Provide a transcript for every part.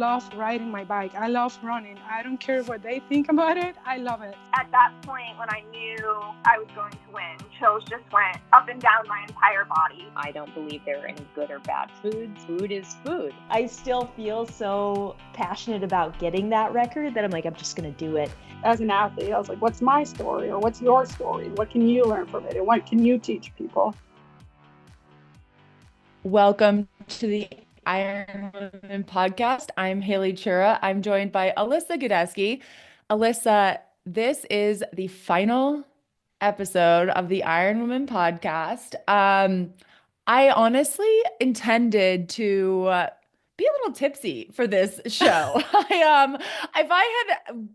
love riding my bike. I love running. I don't care what they think about it. I love it. At that point, when I knew I was going to win, chills just went up and down my entire body. I don't believe there are any good or bad foods. Food is food. I still feel so passionate about getting that record that I'm like, I'm just going to do it. As an athlete, I was like, what's my story, or what's your story? What can you learn from it? And what can you teach people? Welcome to the Iron Women podcast. I'm Haley Chura. I'm joined by Alyssa Godesky. Alyssa, this is the final episode of the Iron Women podcast. I honestly intended to be a little tipsy for this show. If I had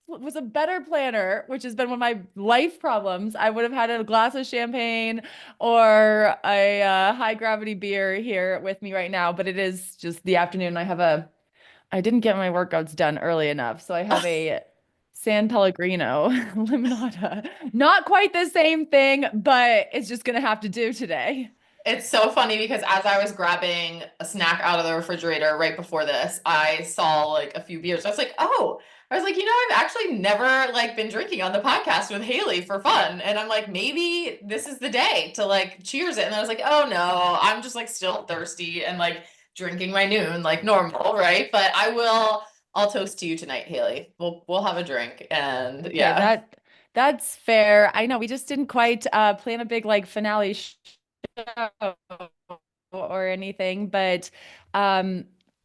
was a better planner, which has been one of my life problems, I would have had a glass of champagne or a high gravity beer here with me right now. But it is just the afternoon. I didn't get my workouts done early enough. So I have a San Pellegrino limonada. Not quite the same thing, but it's just going to have to do today. It's so funny because as I was grabbing a snack out of the refrigerator right before this, I saw like a few beers. I was like, I've actually never been drinking on the podcast with Haley for fun. And I'm like, maybe this is the day to cheers it. And I was like, oh no, I'm just still thirsty and drinking my noon like normal, right? But I'll toast to you tonight, Haley. We'll have a drink and yeah. Okay, that's fair. I know we just didn't quite plan a big finale show or anything, but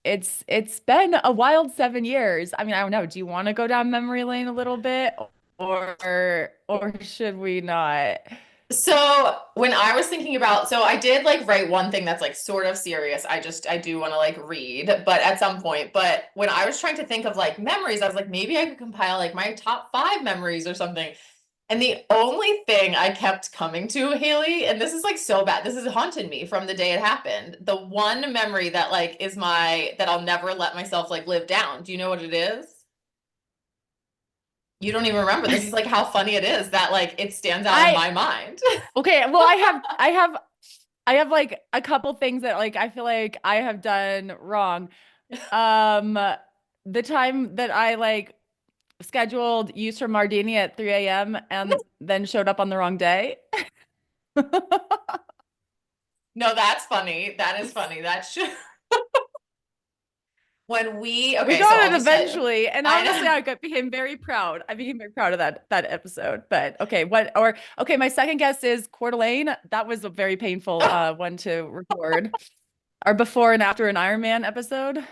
it's been a wild 7 years. I mean, I don't know. Do you want to go down memory lane a little bit or should we not? So when I was thinking about, so I did write one thing that's sort of serious. I do want to read, but at some point, but when I was trying to think of memories, I was like, maybe I could compile my top 5 memories or something. And the only thing I kept coming to, Haley, and this is so bad, this has haunted me from the day it happened. The one memory that is that I'll never let myself live down. Do you know what it is? You don't even remember. This is how funny it is that it stands out in my mind. Okay, well, I have a couple things that I feel like I have done wrong. The time that I scheduled use for Mardini at 3 a.m. and then showed up on the wrong day. No, that's funny. That is funny. That should. When we got it eventually, and honestly, I became very proud. I became very proud of that episode. But okay, my second guess is Coeur d'Alene. That was a very painful one to record. Our before and after an Ironman episode.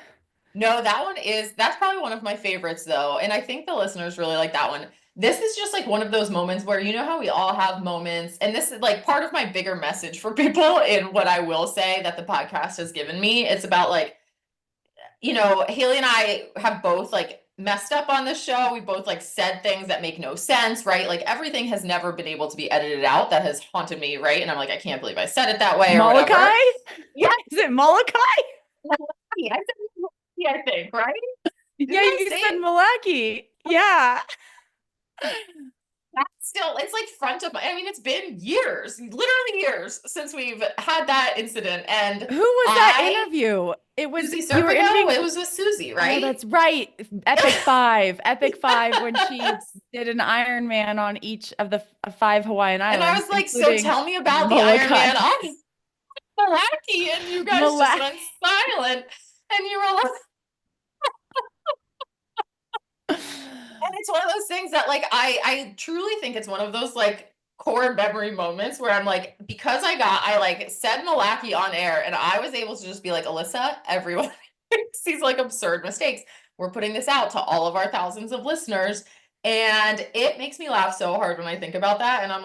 No, that's probably one of my favorites though. And I think the listeners really like that one. This is just one of those moments where, you know how we all have moments, and this is part of my bigger message for people in what I will say that the podcast has given me. It's about Haley and I have both messed up on this show. We both said things that make no sense, right? Everything has never been able to be edited out. That has haunted me, right? And I'm I can't believe I said it that way. Molokai? Or whatever. Yeah, is it Molokai? I said Malaki, I think, right? Yeah, you said Malaki. Yeah. That's still, it's front of my, I mean, it's been years, literally years since we've had that incident. And who was that interview? It was Susie Serpico. It was with Susie, right? Oh, that's right. Epic 5 when she did an Ironman on each of the 5 Hawaiian islands. And I was so tell me about Molokai. The Ironman on Malaki, and you guys just went silent, and you were and it's one of those things that I truly think it's one of those core memory moments where I'm because I said Malaki on air and I was able to just be Alyssa, everyone sees absurd mistakes. We're putting this out to all of our thousands of listeners. And it makes me laugh so hard when I think about that. And I'm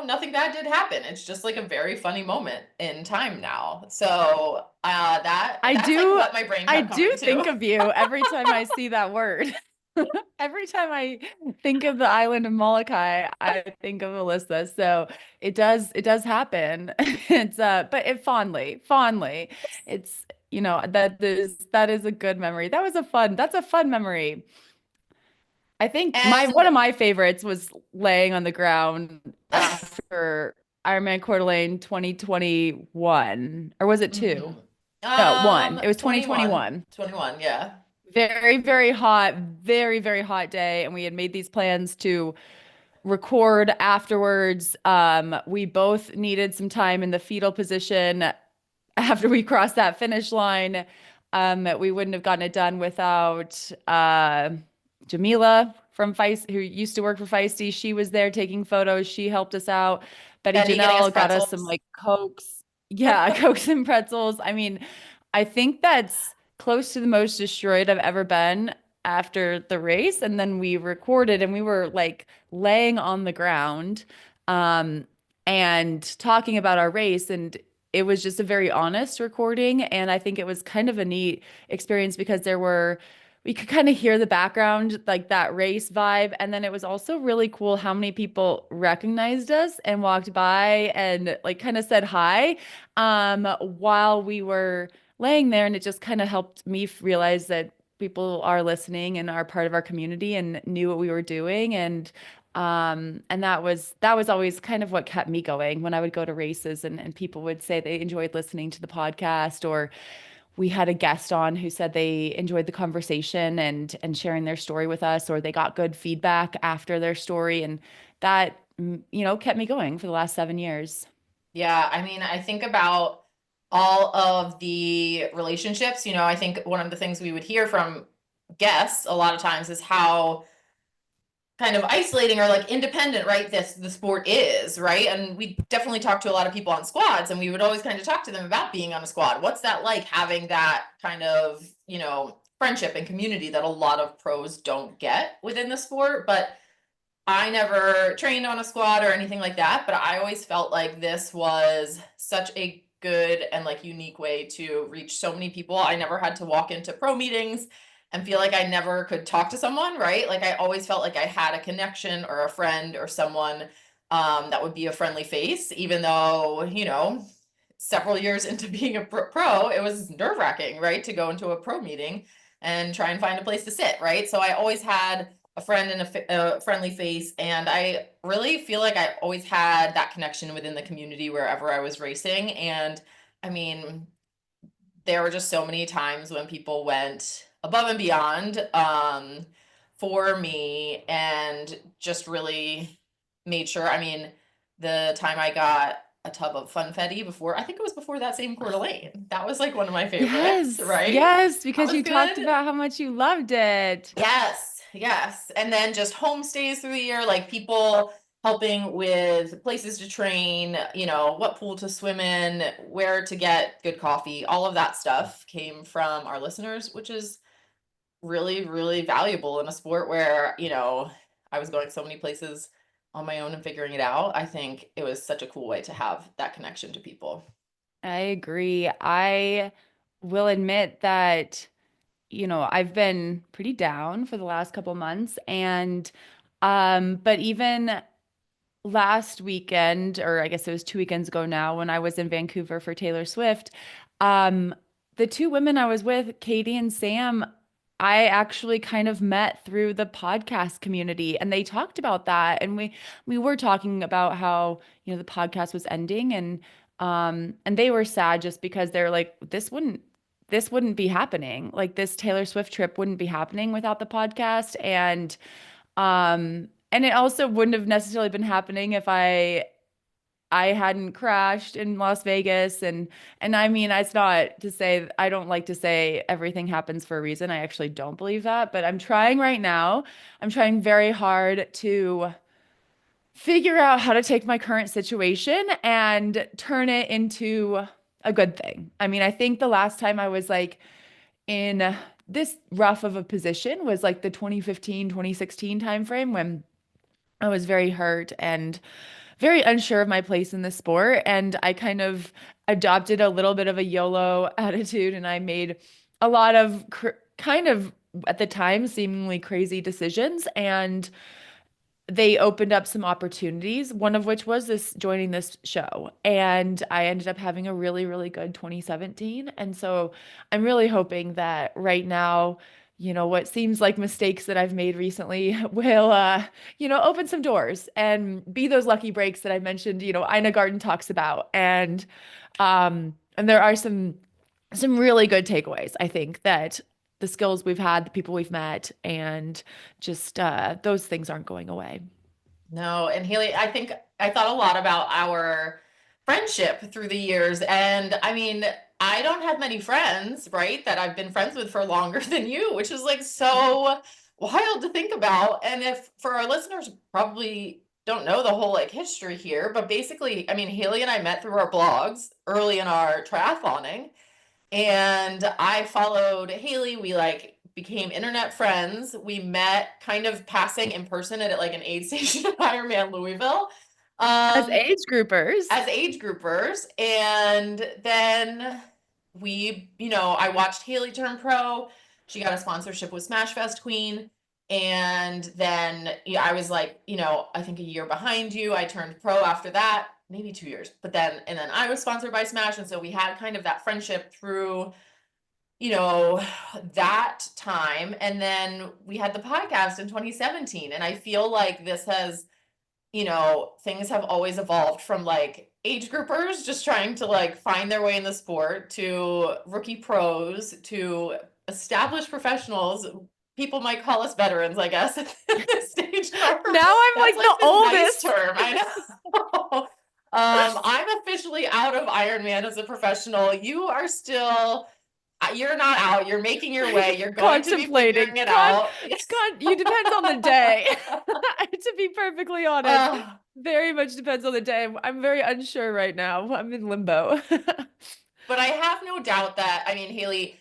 nothing bad did happen. It's just a very funny moment in time now. So that's what my brain I do think of you every time I see that word. Every time I think of the island of Molokai, I think of Alyssa. So it does happen. It's but it fondly. It's that is a good memory. That's a fun memory. I think one of my favorites was laying on the ground after Ironman Coeur d'Alene 2021, or was it 2? No, one. It was 21. 2021. 21, yeah. Very, very hot, very, very hot day. And we had made these plans to record afterwards. We both needed some time in the fetal position after we crossed that finish line. We wouldn't have gotten it done without Jamila from Feist, who used to work for Feisty. She was there taking photos. She helped us out. Betty Betty getting us Janelle got us some pretzels. like Cokes. Yeah, Cokes and pretzels. I mean, I think that's close to the most destroyed I've ever been after the race. And then we recorded and we were like laying on the ground and talking about our race. And it was just a very honest recording. And I think it was kind of a neat experience because we could kind of hear the background, like that race vibe. And then it was also really cool how many people recognized us and walked by and like kind of said hi while we were laying there. And it just kind of helped me realize that people are listening and are part of our community and knew what we were doing. And that was always kind of what kept me going when I would go to races and people would say they enjoyed listening to the podcast, or we had a guest on who said they enjoyed the conversation and sharing their story with us, or they got good feedback after their story. And that, kept me going for the last 7 years. Yeah, I mean, I think about all of the relationships, I think one of the things we would hear from guests a lot of times is how kind of isolating or like independent, right? The sport is, right? And we definitely talk to a lot of people on squads, and we would always kind of talk to them about being on a squad. What's that like, having that kind of, friendship and community that a lot of pros don't get within the sport? But I never trained on a squad or anything like that, but I always felt like this was such a good and like unique way to reach so many people. I never had to walk into pro meetings and feel like I never could talk to someone, right? Like I always felt like I had a connection or a friend or someone that would be a friendly face, even though, several years into being a pro, it was nerve-wracking, right? To go into a pro meeting and try and find a place to sit, right? So I always had a friend and a friendly face. And I really feel like I always had that connection within the community wherever I was racing. And I mean, there were just so many times when people went above and beyond for me and just really made sure. I mean, the time I got a tub of funfetti before, I think it was before that same Coeur d'Alene. That was like one of my favorites, Yes, right? yes, That because was you talked good. about how much you loved it. Yes, yes. And then just homestays through the year, like people helping with places to train, what pool to swim in, where to get good coffee, all of that stuff came from our listeners, which is really, really valuable in a sport where, I was going so many places on my own and figuring it out. I think it was such a cool way to have that connection to people. I agree. I will admit that, I've been pretty down for the last couple months, and but even last weekend, or I guess it was 2 weekends ago now, when I was in Vancouver for Taylor Swift, um, the two women I was with, Katie and Sam, I actually kind of met through the podcast community, and they talked about that. And we were talking about how, the podcast was ending, and they were sad just because they're like, this wouldn't be happening. Like, this Taylor Swift trip wouldn't be happening without the podcast. And it also wouldn't have necessarily been happening if I hadn't crashed in Las Vegas. And I mean, it's not to say, I don't like to say everything happens for a reason. I actually don't believe that, but I'm trying right now. I'm trying very hard to figure out how to take my current situation and turn it into a good thing. I mean, I think the last time I was like in this rough of a position was like the 2015, 2016 timeframe, when I was very hurt and very unsure of my place in the sport. And I kind of adopted a little bit of a YOLO attitude, and I made a lot of kind of, at the time, seemingly crazy decisions. And they opened up some opportunities, one of which was this joining this show. And I ended up having a really, really good 2017. And so I'm really hoping that right now, what seems like mistakes that I've made recently will, open some doors and be those lucky breaks that I mentioned, Ina Garten talks about. And there are some some really good takeaways. I think that the skills we've had, the people we've met, and just those things aren't going away. No, and Haley, I think I thought a lot about our friendship through the years. And I mean, I don't have many friends, right, that I've been friends with for longer than you, which is like so wild to think about. And if for our listeners probably don't know the whole like history here, but basically, I mean, Haley and I met through our blogs early in our triathloning. And I followed Haley. We like became internet friends. We met kind of passing in person at like an aid station at Ironman Louisville. As age groupers. As age groupers. And then we, you know, I watched Haley turn pro. She got a sponsorship with Smash Fest Queen. And then yeah, I was like, you know, I think a year behind you. I turned pro after that, maybe 2 years. But then, and then I was sponsored by Smash. And so we had kind of that friendship through, you know, that time. And then we had the podcast in 2017. And I feel like this has, you know, things have always evolved from like age groupers just trying to like find their way in the sport to rookie pros to established professionals. People might call us veterans, I guess, at this stage. Now I'm like the oldest. Nice term, I know. I'm officially out of Ironman as a professional. You are still, you're not out. You're making your way. You're going to be figuring it out. You depends on the day. To be perfectly honest, very much depends on the day. I'm very unsure right now. I'm in limbo. But I have no doubt that, I mean, Haley,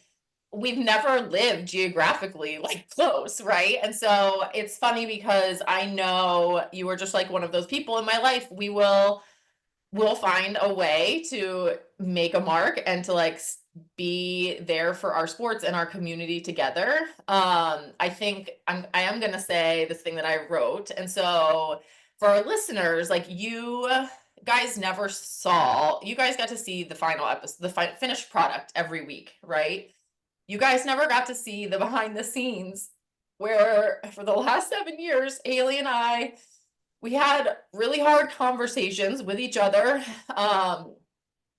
we've never lived geographically like close, right? And so it's funny because I know you were just like one of those people in my life. We'll find a way to make a mark and to like be there for our sports and our community together. I think I am going to say this thing that I wrote. And so for our listeners, like you guys never saw, you guys got to see the final episode, the finished product every week, right? You guys never got to see the behind the scenes where for the last 7 years, Haley and I, we had really hard conversations with each other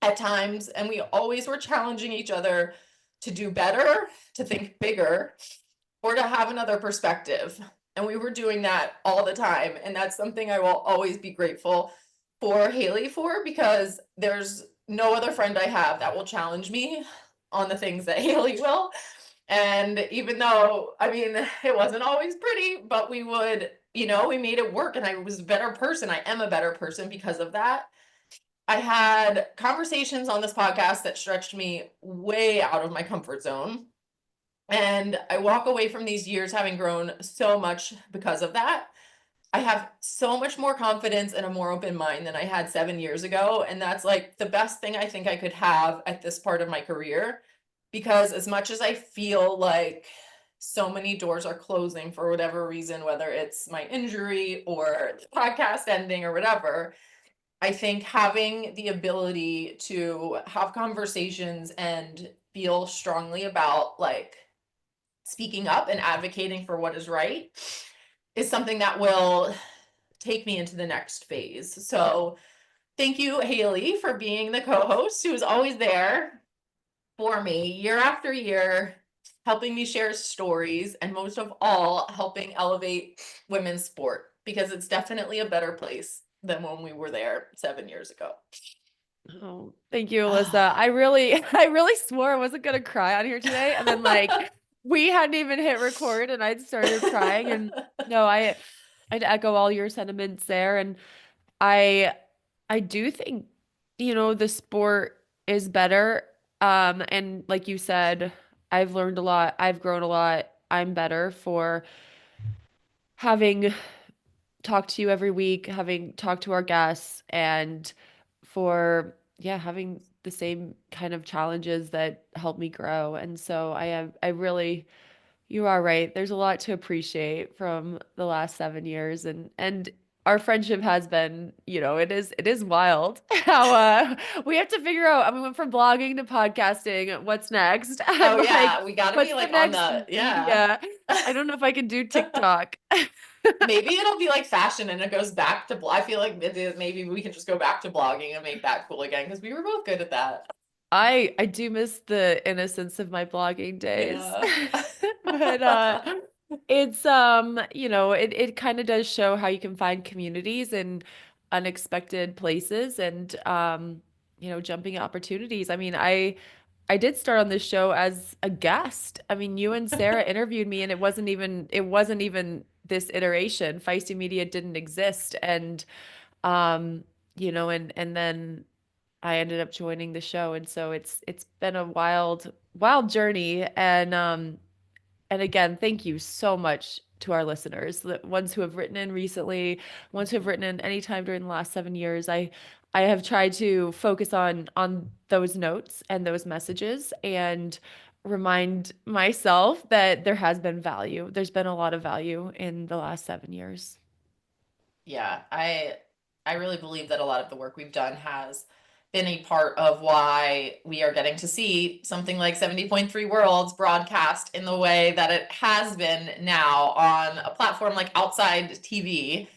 at times, and we always were challenging each other to do better, to think bigger, or to have another perspective. And we were doing that all the time. And that's something I will always be grateful for Haley for, because there's no other friend I have that will challenge me on the things that Haley will. And even though, I mean, it wasn't always pretty, but we would, you know, we made it work, and I was a better person. I am a better person because of that. I had conversations on this podcast that stretched me way out of my comfort zone. And I walk away from these years having grown so much because of that. I have so much more confidence and a more open mind than I had 7 years ago. And that's like the best thing I think I could have at this part of my career, because as much as I feel like so many doors are closing for whatever reason, whether it's my injury or the podcast ending or whatever, I think having the ability to have conversations and feel strongly about like speaking up and advocating for what is right is something that will take me into the next phase. So thank you, Haley, for being the co-host who is always there for me year after year, helping me share stories, and most of all, helping elevate women's sport, because it's definitely a better place than when we were there 7 years ago. Oh, thank you, Alyssa. I really swore I wasn't gonna cry on here today, and then like we hadn't even hit record, and I'd started crying. And no, I'd echo all your sentiments there, and I do think, you know, the sport is better. And like you said, I've learned a lot. I've grown a lot. I'm better for having talked to you every week, having talked to our guests, and for having the same kind of challenges that help me grow. And so you are right. There's a lot to appreciate from the last 7 years, and our friendship has been, you know, it is wild how we have to figure out. I mean, we went from blogging to podcasting. What's next? Oh yeah, we got to be like on the I don't know if I can do TikTok. Maybe it'll be like fashion and it goes back to I feel like maybe we can just go back to blogging and make that cool again, because we were both good at that. I do miss the innocence of my blogging days. Yeah. But it's you know, it kind of does show how you can find communities in unexpected places and you know, jumping opportunities. I mean, I did start on this show as a guest. I mean, you and Sarah interviewed me and it wasn't even this iteration. Feisty Media didn't exist and um you know, and then I ended up joining the show, and so it's been a wild journey. And again, thank you so much to our listeners, the ones who have written in recently, ones who have written in any time during the last 7 years. I have tried to focus on those notes and those messages and remind myself that there has been value. There's been a lot of value in the last 7 years. Yeah, I really believe that a lot of the work we've done has been a part of why we are getting to see something like 70.3 Worlds broadcast in the way that it has been now on a platform like Outside TV.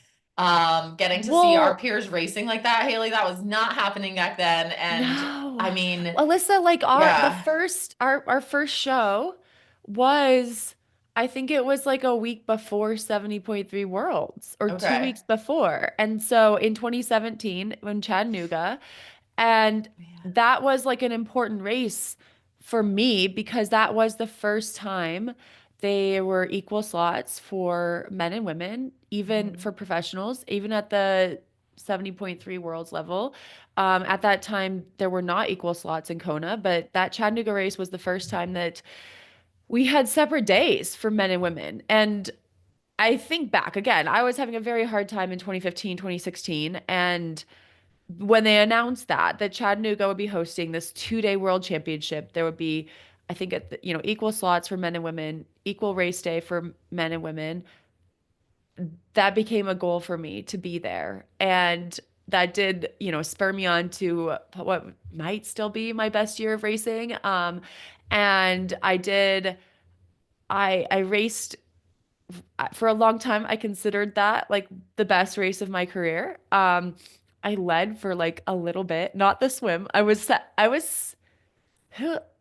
Getting to see our Well, peers racing like that, Haley, that was not happening back then. And no. I mean, Alyssa, like yeah, our first show was I think it was like a week before 70.3 Worlds or two okay. weeks before. And so in 2017 when Chattanooga, and Man. that was like an important race for me because that was the first time they were equal slots for men and women, even Mhm. for professionals, even at the 70.3 Worlds level. At that time, there were not equal slots in Kona, but that Chattanooga race was the first time that we had separate days for men and women. And I think back again, I was having a very hard time in 2015, 2016, and when they announced that Chattanooga would be hosting this 2-day world championship, there would be, I think, you know, equal slots for men and women, equal race day for men and women. That became a goal for me to be there, and that did, you know, spur me on to what might still be my best year of racing. And I did. I raced for a long time. I considered that like the best race of my career. I led for like a little bit, not the swim. I was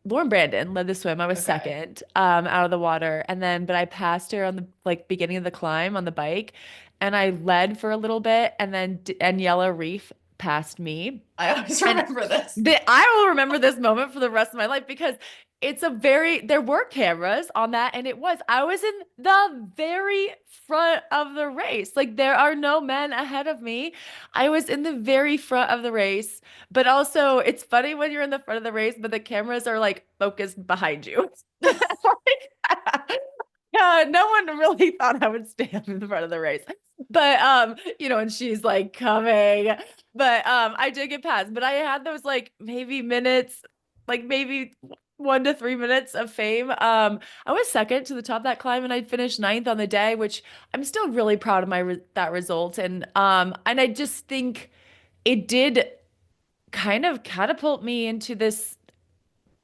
Lauren Brandon led the swim. I was Okay. second out of the water. And then but I passed her on the like beginning of the climb on the bike and I led for a little bit and then Daniela Reef passed me. I always And remember this. I will remember this moment for the rest of my life because there were cameras on that, and I was in the very front of the race. Like, there are no men ahead of me. I was in the very front of the race, but also it's funny when you're in the front of the race, but the cameras are like focused behind you. Yeah, no one really thought I would stand in the front of the race. But you know, and she's like coming. But I did get past. But I had those like maybe minutes, like maybe 1 to 3 minutes of fame. I was second to the top of that climb and I finished ninth on the day, which I'm still really proud of that result. And I just think it did kind of catapult me into this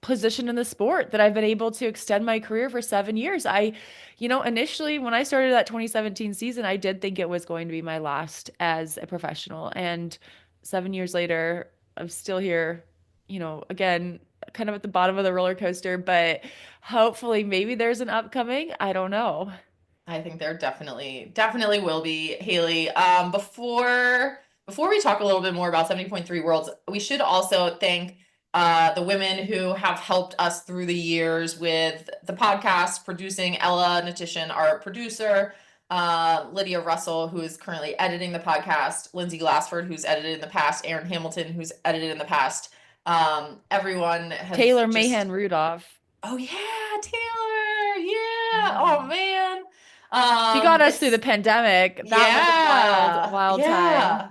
position in the sport that I've been able to extend my career for 7 years. You know, initially when I started that 2017 season, I did think it was going to be my last as a professional. And 7 years later, I'm still here, you know, again, kind of at the bottom of the roller coaster, but hopefully maybe there's an upcoming. I don't know. I think there definitely will be, Haley. Before we talk a little bit more about 70.3 Worlds, we should also thank the women who have helped us through the years with the podcast, producing Ella Natishan, our producer, Lydia Russell, who is currently editing the podcast, Lindsay Glassford, who's edited in the past, Aaron Hamilton, who's edited in the past. Everyone has Taylor just Mahan Rudolph. Oh yeah, Taylor. Yeah. Oh man. She got us through the It's pandemic. That was a yeah. wild time. Yeah.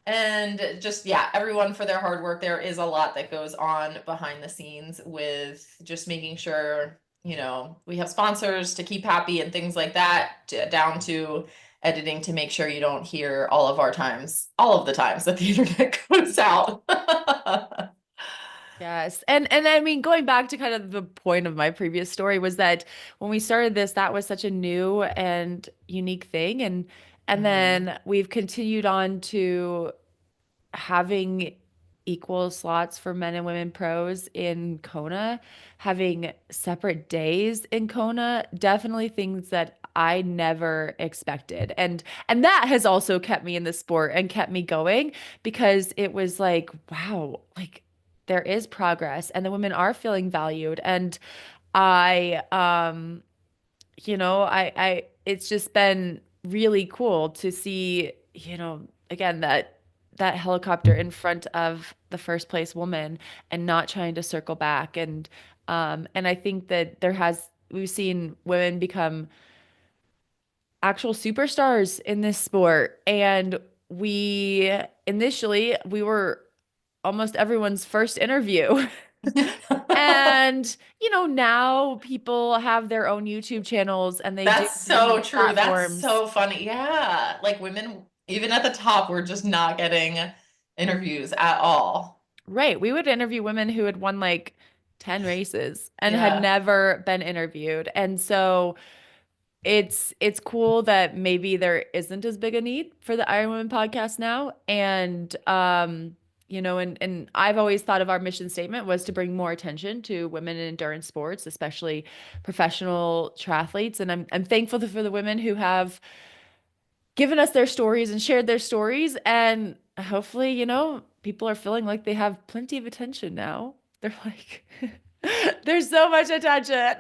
And just yeah, everyone for their hard work. There is a lot that goes on behind the scenes with just making sure, you know, we have sponsors to keep happy and things like that, down to editing to make sure you don't hear all of the times that the internet goes out. Yes. And I mean, going back to kind of the point of my previous story was that when we started this, that was such a new and unique thing. And Mhm. then we've continued on to having equal slots for men and women pros in Kona, having separate days in Kona, definitely things that I never expected. And that has also kept me in the sport and kept me going because it was like, wow, like there is progress and the women are feeling valued. And I it's just been really cool to see, again, that helicopter in front of the first place woman and not trying to circle back. And I think that we've seen women become actual superstars in this sport. And we were almost everyone's first interview. And, now people have their own YouTube channels and they do That's so true. That's platforms. so funny. Yeah. Like women, even at the top, we're just not getting interviews at all. Right. We would interview women who had won like 10 races and had Yeah. never been interviewed. And so it's cool that maybe there isn't as big a need for the Iron Women podcast now. And and I've always thought of our mission statement was to bring more attention to women in endurance sports, especially professional triathletes. And I'm thankful for the women who have given us their stories and shared their stories. And hopefully, people are feeling like they have plenty of attention now. They're like, there's so much attention.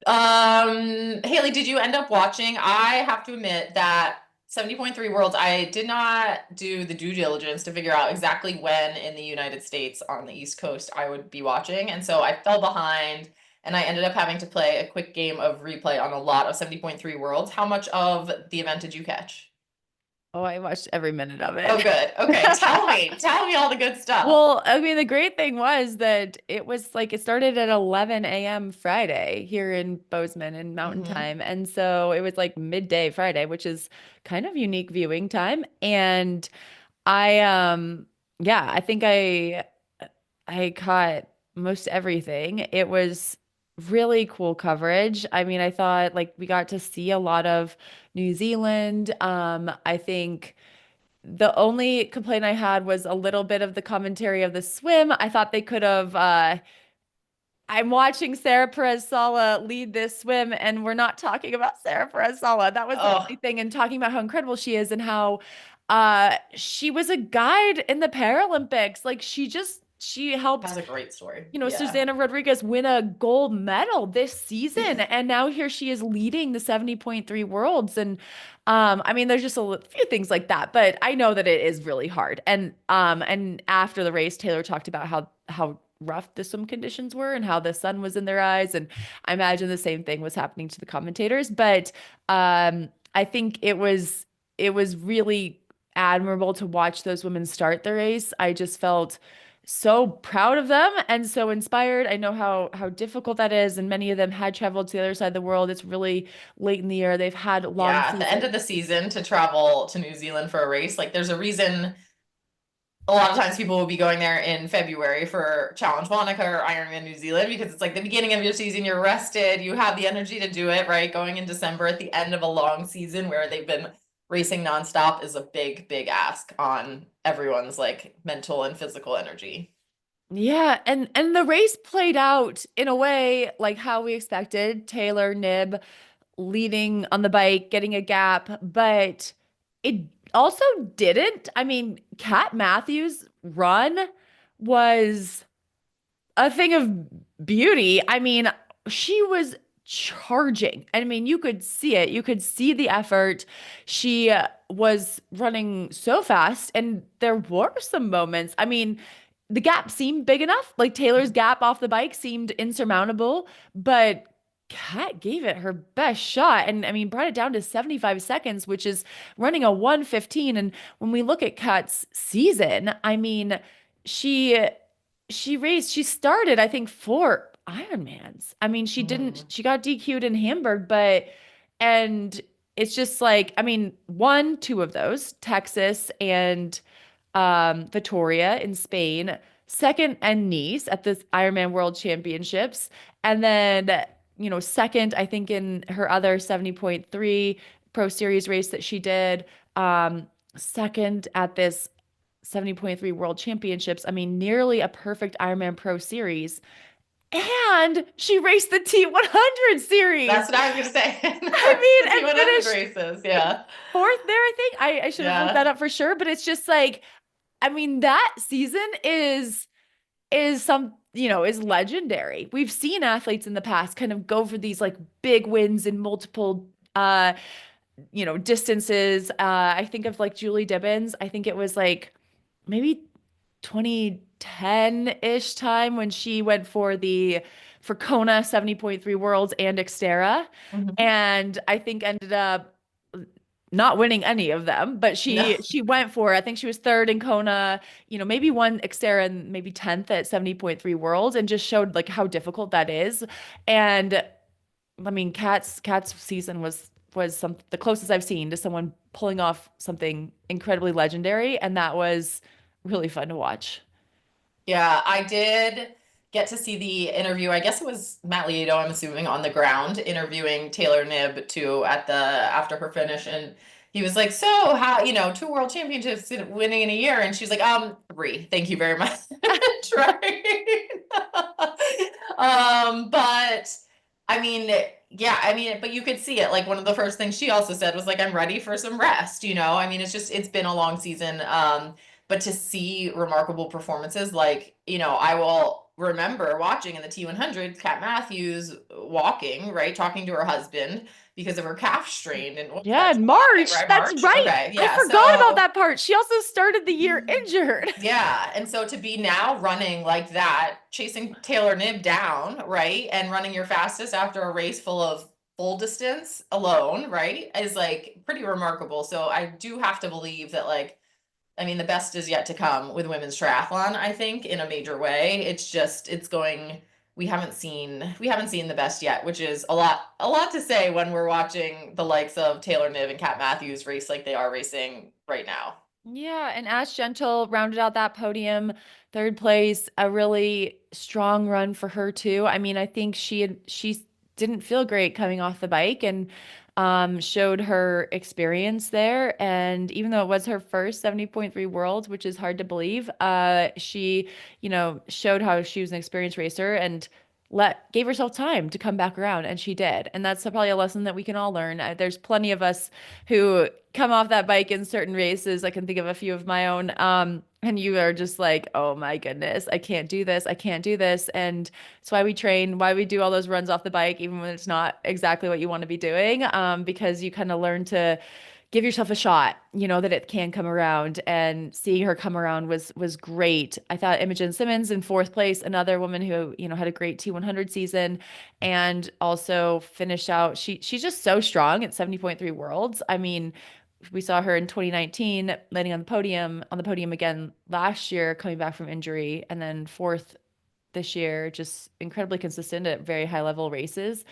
Haley, did you end up watching? I have to admit that 70.3 Worlds, I did not do the due diligence to figure out exactly when in the United States on the East Coast I would be watching. And so I fell behind and I ended up having to play a quick game of replay on a lot of 70.3 Worlds. How much of the event did you catch? Oh, I watched every minute of it. Oh, good. Okay. Tell me all the good stuff. Well, I mean, the great thing was that it was like it started at 11 a.m. Friday here in Bozeman in Mountain Time. And so it was like midday Friday, which is kind of unique viewing time. And I think I caught most everything. It was really cool coverage. I mean, I thought like we got to see a lot of New Zealand. I think the only complaint I had was a little bit of the commentary of the swim. I thought they could have I'm watching Sarah Perez Sala lead this swim, and we're not talking about Sarah Perez Sala. That was the only thing, and talking about how incredible she is and how she was a guide in the Paralympics. Like she helped. That's a great story. Susanna Rodriguez win a gold medal this season, and now here she is leading the 70.3 Worlds. And I mean, there's just a few things like that, but I know that it is really hard. And after the race, Taylor talked about how rough the swim conditions were and how the sun was in their eyes. And I imagine the same thing was happening to the commentators. But I think it was really admirable to watch those women start the race. I just felt so proud of them and so inspired. I know how difficult that is, and many of them had traveled to the other side of the world. It's really late in the year. They've had long at the end of the season to travel to New Zealand for a race. Like there's a reason a lot of times people will be going there in February for Challenge Wanaka or Ironman New Zealand because it's like the beginning of your season, you're rested, you have the energy to do it, right? Going in December at the end of a long season where they've been racing nonstop is a big, big ask on everyone's like mental and physical energy. Yeah, and the race played out in a way like how we expected. Taylor Nib leading on the bike, getting a gap, but it also didn't. I mean, Kat Matthews' run was a thing of beauty. I mean, she was charging. I mean, you could see it. You could see the effort. She was running so fast, and there were some moments. I mean, the gap seemed big enough. Like Taylor's gap off the bike seemed insurmountable, but Kat gave it her best shot. And I mean, brought it down to 75 seconds, which is running a 1:15. And when we look at Kat's season, I mean, she started, I think, 4 Ironmans. I mean, she got DQ'd in Hamburg, and it's just like, I mean, 2 of those, Texas and Vitoria in Spain, second and Nice at the Ironman World Championships, and then second, I think, in her other 70.3 Pro Series race that she did second at this 70.3 World Championships. I mean, nearly a perfect Ironman Pro Series. And she raced the T100 series. That's what I was gonna say. I mean, and T100 finished races, yeah. fourth there, I think. I should have looked Yeah. that up for sure, but it's just like, I mean, that season is some, is legendary. We've seen athletes in the past kind of go for these like big wins in multiple distances. I think of like Julie Dibbins. I think it was like maybe 2010-ish time when she went for Kona 70.3 Worlds and Xterra. Mhm. And I think ended up not winning any of them, but No. she went for, I think she was third in Kona, maybe won Xterra and maybe 10th at 70.3 Worlds, and just showed like how difficult that is. And I mean, Kat's season was the closest I've seen to someone pulling off something incredibly legendary, and that was really fun to watch. Yeah, I did get to see the interview. I guess it was Matt Lieto, I'm assuming, on the ground interviewing Taylor Knibb too after her finish. And he was like, "So how, two world championships winning in a year?" And she's like, "3. Thank you very much." Right. But I mean, yeah, I mean, but you could see it. Like one of the first things she also said was like, "I'm ready for some rest," I mean, it's been a long season. But to see remarkable performances, like, I will remember watching in the T100, Kat Matthews walking, right, talking to her husband because of her calf strain. And what was Yeah, that, in July, March. right? That's March? right. Okay, I yeah. forgot about So, that part. She also started the year injured. yeah. And so to be now running like that, chasing Taylor Knibb down, right, and running your fastest after a race full of full distance alone, right, is like pretty remarkable. So I do have to believe that, like, I mean, the best is yet to come with women's triathlon, I think, in a major way. We haven't seen the best yet, which is a lot to say when we're watching the likes of Taylor Knibb and Kat Matthews race like they are racing right now. Yeah, and Ash Gentle rounded out that podium, third place, a really strong run for her too. I mean, I think she didn't feel great coming off the bike, and showed her experience there. And even though it was her first 70.3 Worlds, which is hard to believe, she, showed how she was an experienced racer and gave herself time to come back around, and she did. And that's probably a lesson that we can all learn. There's plenty of us who come off that bike in certain races. I can think of a few of my own. And you are just like, oh my goodness, I can't do this. I can't do this. And it's why we train, why we do all those runs off the bike, even when it's not exactly what you want to be doing. Because you kind of learn to give yourself a shot, that it can come around. And seeing her come around was great. I thought Imogen Simmons in fourth place, another woman who, had a great T100 season, and also finished out. She's just so strong at 70.3 Worlds. I mean, we saw her in 2019 landing on the podium again last year, coming back from injury, and then fourth this year, just incredibly consistent at very high level races.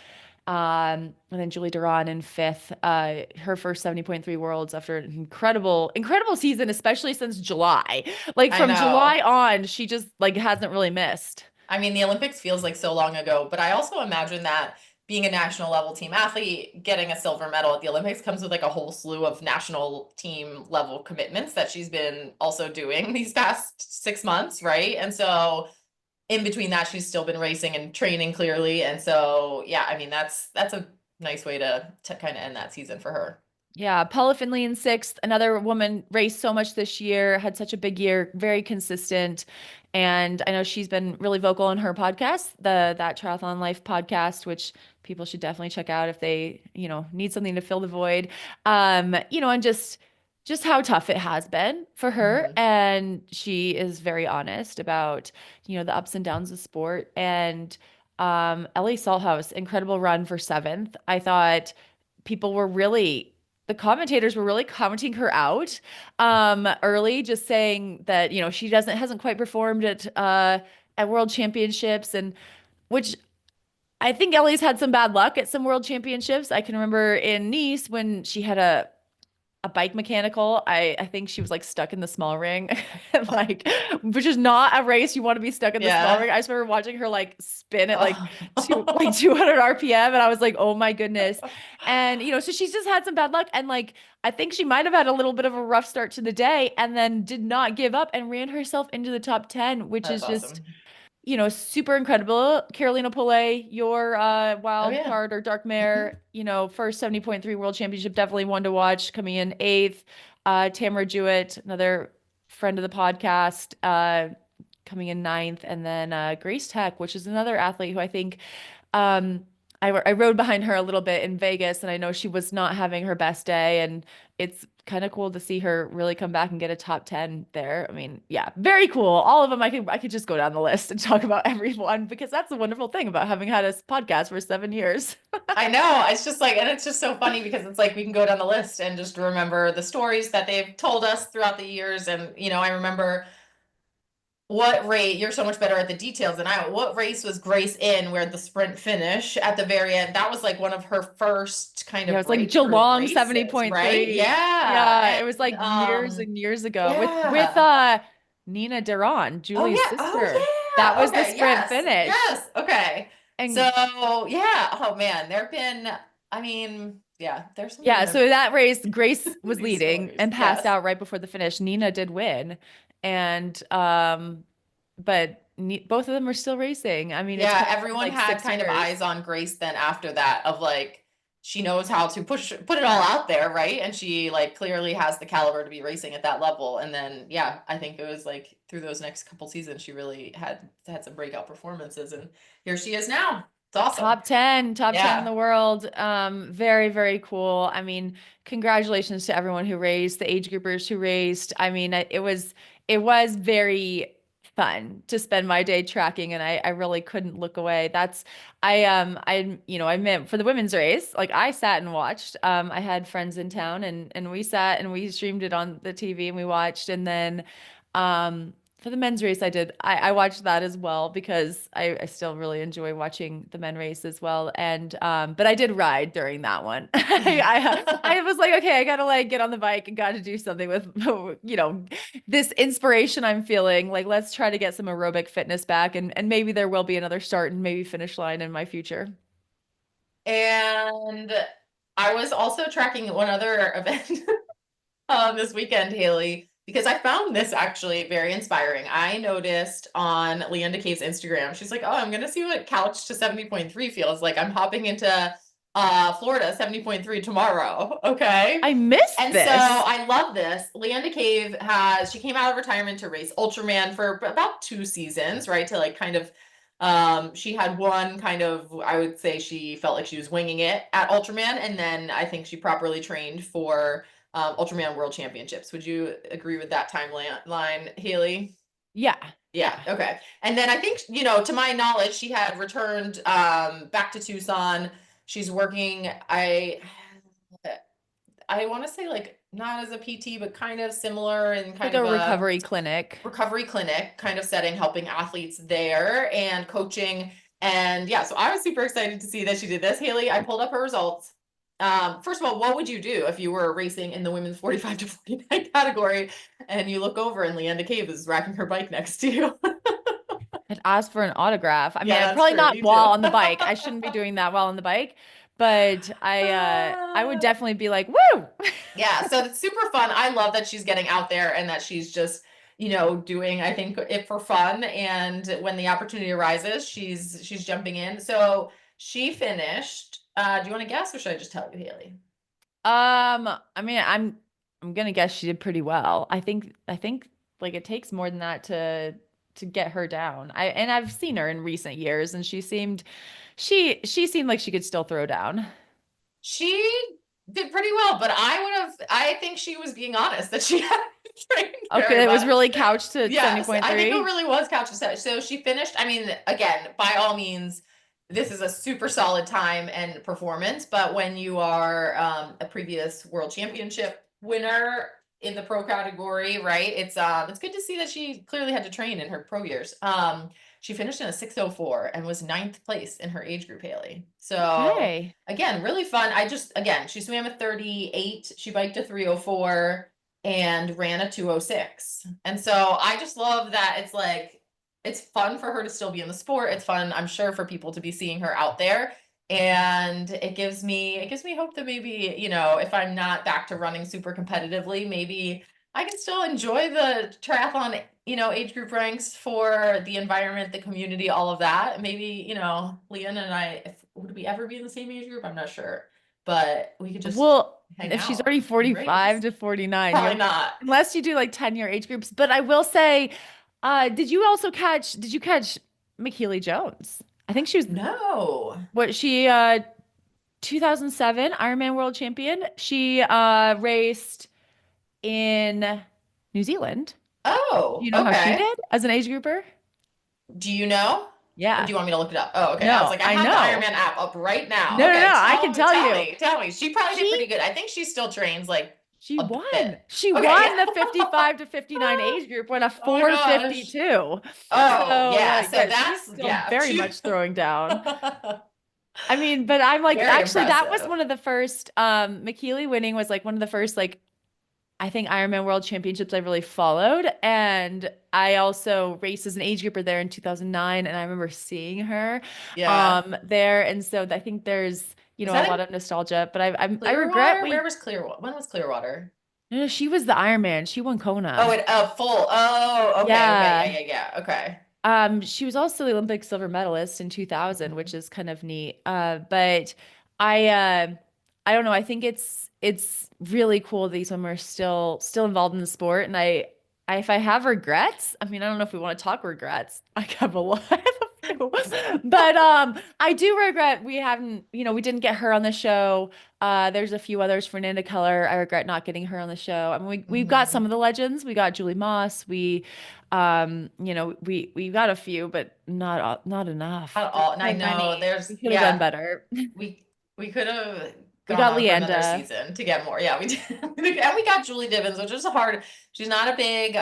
And then Julie Duran in fifth, her first 70.3 Worlds after an incredible season, especially since July. Like I from know. July on, she just like hasn't really missed. I mean, the Olympics feels like so long ago, but I also imagine that being a national level team athlete, getting a silver medal at the Olympics comes with like a whole slew of national team level commitments that she's been also doing these past 6 months, right? And so in between that, she's still been racing and training clearly. And so, yeah, I mean, that's a nice way to kind of end that season for her. Yeah, Paula Finley in sixth, another woman raced so much this year, had such a big year, very consistent. And I know she's been really vocal on her podcast, That Triathlon Life podcast, which people should definitely check out if they, need something to fill the void. And just how tough it has been for her. Mhm. And she is very honest about, the ups and downs of sport. And Ellie Salthouse, incredible run for seventh. I thought the commentators were really commenting her out early, just saying that, she hasn't quite performed at world championships, and which I think Ellie's had some bad luck at some world championships. I can remember in Nice when she had a bike mechanical. I think she was like stuck in the small ring, like, which is not a race you want to be stuck in the small ring. I just remember watching her like spin at like 200 RPM, and I was like, oh my goodness. And so she's just had some bad luck, and like I think she might have had a little bit of a rough start to the day, and then did not give up and ran herself into the top 10, which is just super incredible. Carolina Poulet, your wild card or dark mare, first 70.3 world championship, definitely one to watch, coming in 8th. Tamara Jewett, another friend of the podcast, coming in 9th. And then Grace Tech, which is another athlete who I think I rode behind her a little bit in Vegas, and I know she was not having her best day, and it's kind of cool to see her really come back and get a top 10 there. I mean, yeah, very cool. All of them, I could just go down the list and talk about everyone, because that's the wonderful thing about having had a podcast for 7 years. I know. It's just like, and it's just so funny because it's like we can go down the list and just remember the stories that they've told us throughout the years. And, I remember what race, you're so much better at the details than I am. What race was Grace in where the sprint finish at the very end? That was like one of her first kind of it was like Geelong 70.3. Right? Yeah. Yeah. It was like years and years ago with Nina Duran, Julie's sister. Oh, yeah. That was the sprint finish. Yes. Okay. And so, yeah. Oh, man. There've been, there's some. Yeah. So that race, Grace was leading and passed out right before the finish. Nina did win. And, but both of them are still racing. I mean, everyone had kind of eyes on Grace then after that, of like, she knows how to put it all out there, right? And she like clearly has the caliber to be racing at that level. And then, I think it was like through those next couple seasons, she really had some breakout performances, and here she is now. It's awesome. Top 10 in the world. Very, very cool. I mean, congratulations to everyone who raced, the age groupers who raced. I mean, it was very fun to spend my day tracking, and I really couldn't look away. I meant for the women's race, like I sat and watched. I had friends in town, and we sat and we streamed it on the TV and we watched. And then for the men's race, I watched that as well, because I still really enjoy watching the men race as well. And but I did ride during that one. I was like, okay, I gotta like get on the bike and gotta do something with this inspiration I'm feeling. Like, let's try to get some aerobic fitness back, and maybe there will be another start and maybe finish line in my future. And I was also tracking one other event this weekend, Haley, because I found this actually very inspiring. I noticed on Leanda Cave's Instagram, she's like, oh, I'm going to see what couch to 70.3 feels like. I'm hopping into Florida 70.3 tomorrow. Okay. I missed this. And so I love this. Leanda Cave she came out of retirement to race Ultraman for about 2 seasons, right? To like kind of, she had one kind of, I would say she felt like she was winging it at Ultraman. And then I think she properly trained for Ultraman World Championships. Would you agree with that timeline, Haley? Yeah. Okay. And then I think, to my knowledge, she had returned back to Tucson. She's working, I want to say like not as a PT, but kind of similar in kind of a recovery clinic kind of setting, helping athletes there and coaching. And so I was super excited to see that she did this. Haley, I pulled up her results. First of all, what would you do if you were racing in the women's 45 to 49 category and you look over and Leanda Cave is racking her bike next to you? I'd ask for an autograph. I mean, probably not while on the bike. I shouldn't be doing that while on the bike, but I would definitely be like, woo. Yeah. So it's super fun. I love that she's getting out there and that she's just, doing, I think, it for fun. And when the opportunity arises, she's jumping in. So she finished. Do you want to guess, or should I just tell you, Haley? I mean, I'm gonna guess she did pretty well. I think like it takes more than that to get her down. I've seen her in recent years, and she seemed like she could still throw down. She did pretty well, but I think she was being honest that she had trained. Okay, it was really couched to 70.3. I think it really was couched to 70. So she finished. I mean, again, by all means, this is a super solid time and performance, but when you are a previous world championship winner in the pro category, right? It's good to see that she clearly had to train in her pro years. She finished in a 6:04 and was 9th place in her age group, Haley. So Okay. again, really fun. Again, she swam a 38, she biked a 3:04 and ran a 2:06. And so I just love that it's like, it's fun for her to still be in the sport. It's fun, I'm sure, for people to be seeing her out there. And it gives me hope that maybe, you know, if I'm not back to running super competitively, maybe I can still enjoy the triathlon, you know, age group ranks for the environment, the community, all of that. Maybe, you know, Leanne and I, would we ever be in the same age group? I'm not sure, but we could just Well, hang if she's out already and 45 race. to 49, Probably not. unless you do like 10-year age groups. But I will say, did you catch McKeely Jones? I think she was No. 2007 Ironman world champion. She raced in New Zealand. Do Oh, you know how she okay. did as an age grouper? Do you know? Or Yeah. do you want me to look it up? Oh, okay. I was No, like, I I have the know. Ironman app up right now. No, Okay, I can tell you. Tell me. She probably did She pretty good. I think she still trains like She a won. bit. She Okay, won yeah. the 55 to 59 age group, won a Oh my gosh. 452. Oh, So yeah. like, So yeah, she's that's, still yeah. very much throwing down. I mean, but I'm like, Very actually, that was impressive. one of the first, McKeely winning was like one of the first, like, I think Ironman World Championships I really followed. And I also raced as an age grouper there in 2009. And I remember seeing her Yeah. there. And so I think there's, you Was know, a that lot in of nostalgia, but I regret Clearwater? Where was Clearwater? When was Clearwater? no, she was the Ironman. She won Oh, Kona. it full. Oh, okay, Yeah. yeah. Okay. She was also the Olympic silver medalist in 2000, which is kind of neat. But I, uh, I don't know. I think it's really cool that these women are still involved in the sport. And if I have regrets, I mean, I don't know if we want to talk regrets. I have a lot. But I do regret we haven't, you know, we didn't get her on the show. There's a few others, Fernanda Keller. I regret not getting her on the show. I mean, we've got some of the legends. We got Julie Moss. You know, we got a few, but not enough. Not all. And I So know many. there's, We could have done yeah, better. we could have We gone got on for another Leanda. season to get more. Yeah, we did. And we got Julie Divins, which is hard. She's not a big,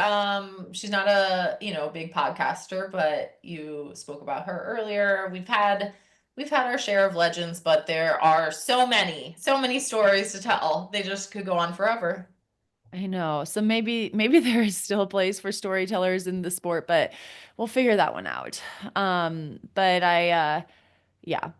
she's not a, you know, big podcaster, but you spoke about her earlier. We've had our share of legends, but there are so many stories to tell. They just could go on forever. I know. So maybe there is still a place for storytellers in the sport, but we'll figure that one out. But yeah,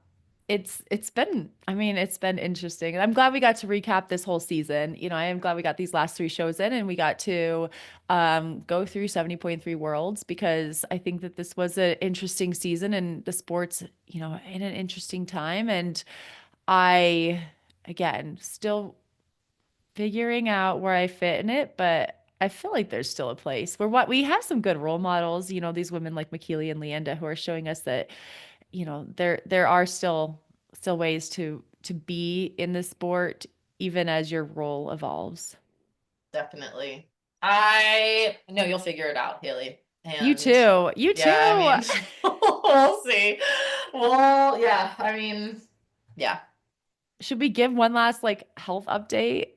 it's been, I mean, it's been interesting. And I'm glad we got to recap this whole season. You know, I am glad we got these last 3 shows in and we got to go through 70.3 worlds because I think that this was an interesting season and the sports, you know, in an interesting time. And I, again, still figuring out where I fit in it, but I feel like there's still a place where what we have some good role models, you know, these women like McKeely and Leanda who are showing us that, you know, there are still ways to be in the sport even as your role evolves. Definitely. I know you'll figure it out, Haley. You And too. You too. yeah, I mean, we'll see. Well, yeah, I mean, yeah. Should we give one last like health update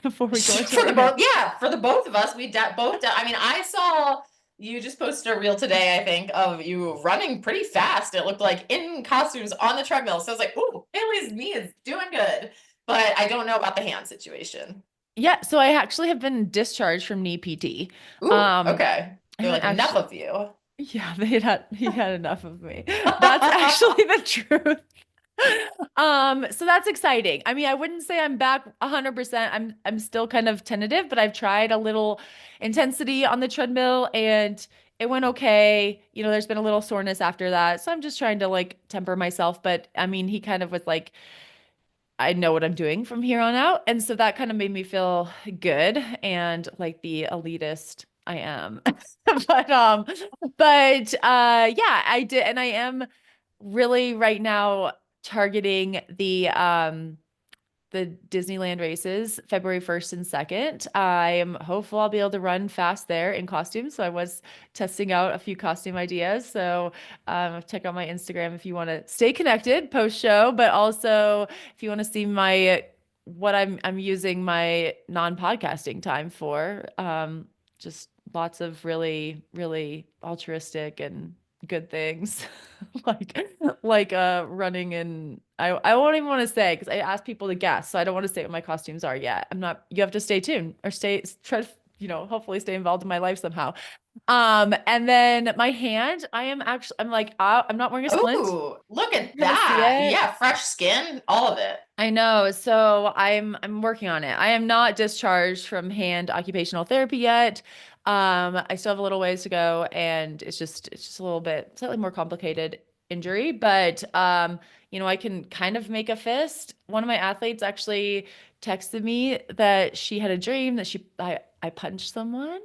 before we go into For the both, our yeah, for the both of us, I mean, I saw you just posted a reel today, I think, of you running pretty fast. It looked like in costumes on the treadmill. So I was like, ooh, Haley's knee is doing good. But I don't know about the hand situation. Yeah, so I actually have been discharged from knee PT. Ooh, okay. I They're haven't like, enough actually of you. Yeah, he had enough of me. That's actually the truth. So that's exciting. I mean, I wouldn't say I'm back 100%. I'm still kind of tentative, but I've tried a little intensity on the treadmill and it went okay. You know, there's been a little soreness after that. So I'm just trying to like temper myself, but I mean, he kind of was like I know what I'm doing from here on out. And so that kind of made me feel good and like the elitist I am. But yeah, I did and I am really right now targeting the Disneyland races February 1st and 2nd. I am hopeful I'll be able to run fast there in costume. So I was testing out a few costume ideas. So check out my Instagram if you want to stay connected post show, but also if you want to see my what I'm using my non-podcasting time for. Just lots of really, really altruistic and good things like running and I won't even want to say because I asked people to guess, so I don't want to say what my costumes are yet. I'm not, you have to stay tuned or try to, hopefully stay involved in my life somehow. And then my hand, I'm like, I'm not wearing a splint. Ooh, look at You're gonna see that. it. Yeah, fresh skin, all of it. I know. So I'm working on it. I am not discharged from hand occupational therapy yet. I still have a little ways to go, and it's just a little bit slightly more complicated injury, but I can kind of make a fist. One of my athletes actually texted me that she had a dream that I punched someone,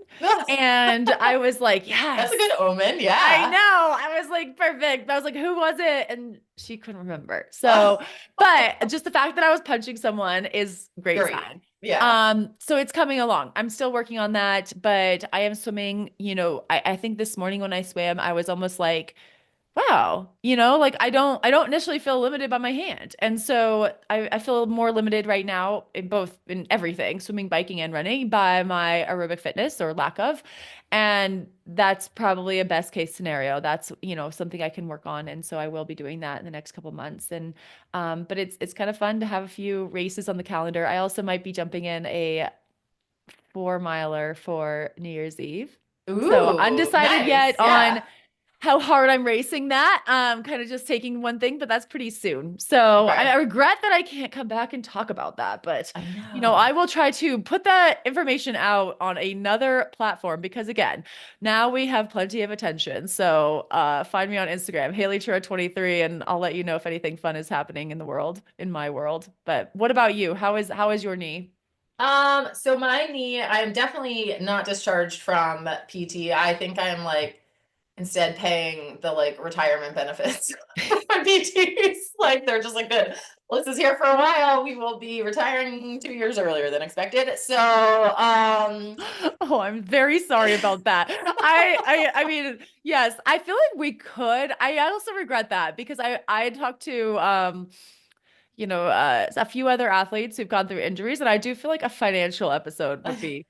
and I was like, yes. That's a good omen. Yeah. I know. I was like, perfect. I was like, who was it? And she couldn't remember. So, but just the fact that I was punching someone is great sign. Yeah. So it's coming along. I'm still working on that, but I am swimming, I think this morning when I swam, I was almost like, wow, like I don't initially feel limited by my hand. And so I feel more limited right now in everything, swimming, biking, and running by my aerobic fitness or lack of. And that's probably a best case scenario. That's, something I can work on. And so I will be doing that in the next couple months. And but it's kind of fun to have a few races on the calendar. I also might be jumping in a 4 miler for New Year's Eve. So Ooh, undecided nice. yet Yeah. on how hard I'm racing that. Kind of just taking one thing, but that's pretty soon. So Okay. I regret that I can't come back and talk about that, but I know. I will try to put that information out on another platform because again, now we have plenty of attention. So find me on Instagram, HaleyChura23, and I'll let you know if anything fun is happening in my world. But what about you? How is your knee? So my knee, I'm definitely not discharged from PT. I think I'm like instead paying the like retirement benefits for my PTs. Like they're just like, good. Alyssa's here for a while. We will be retiring 2 years earlier than expected. So Oh, I'm very sorry about that. I mean, yes, I feel like we could. I also regret that because I talked to a few other athletes who've gone through injuries, and I do feel like a financial episode would be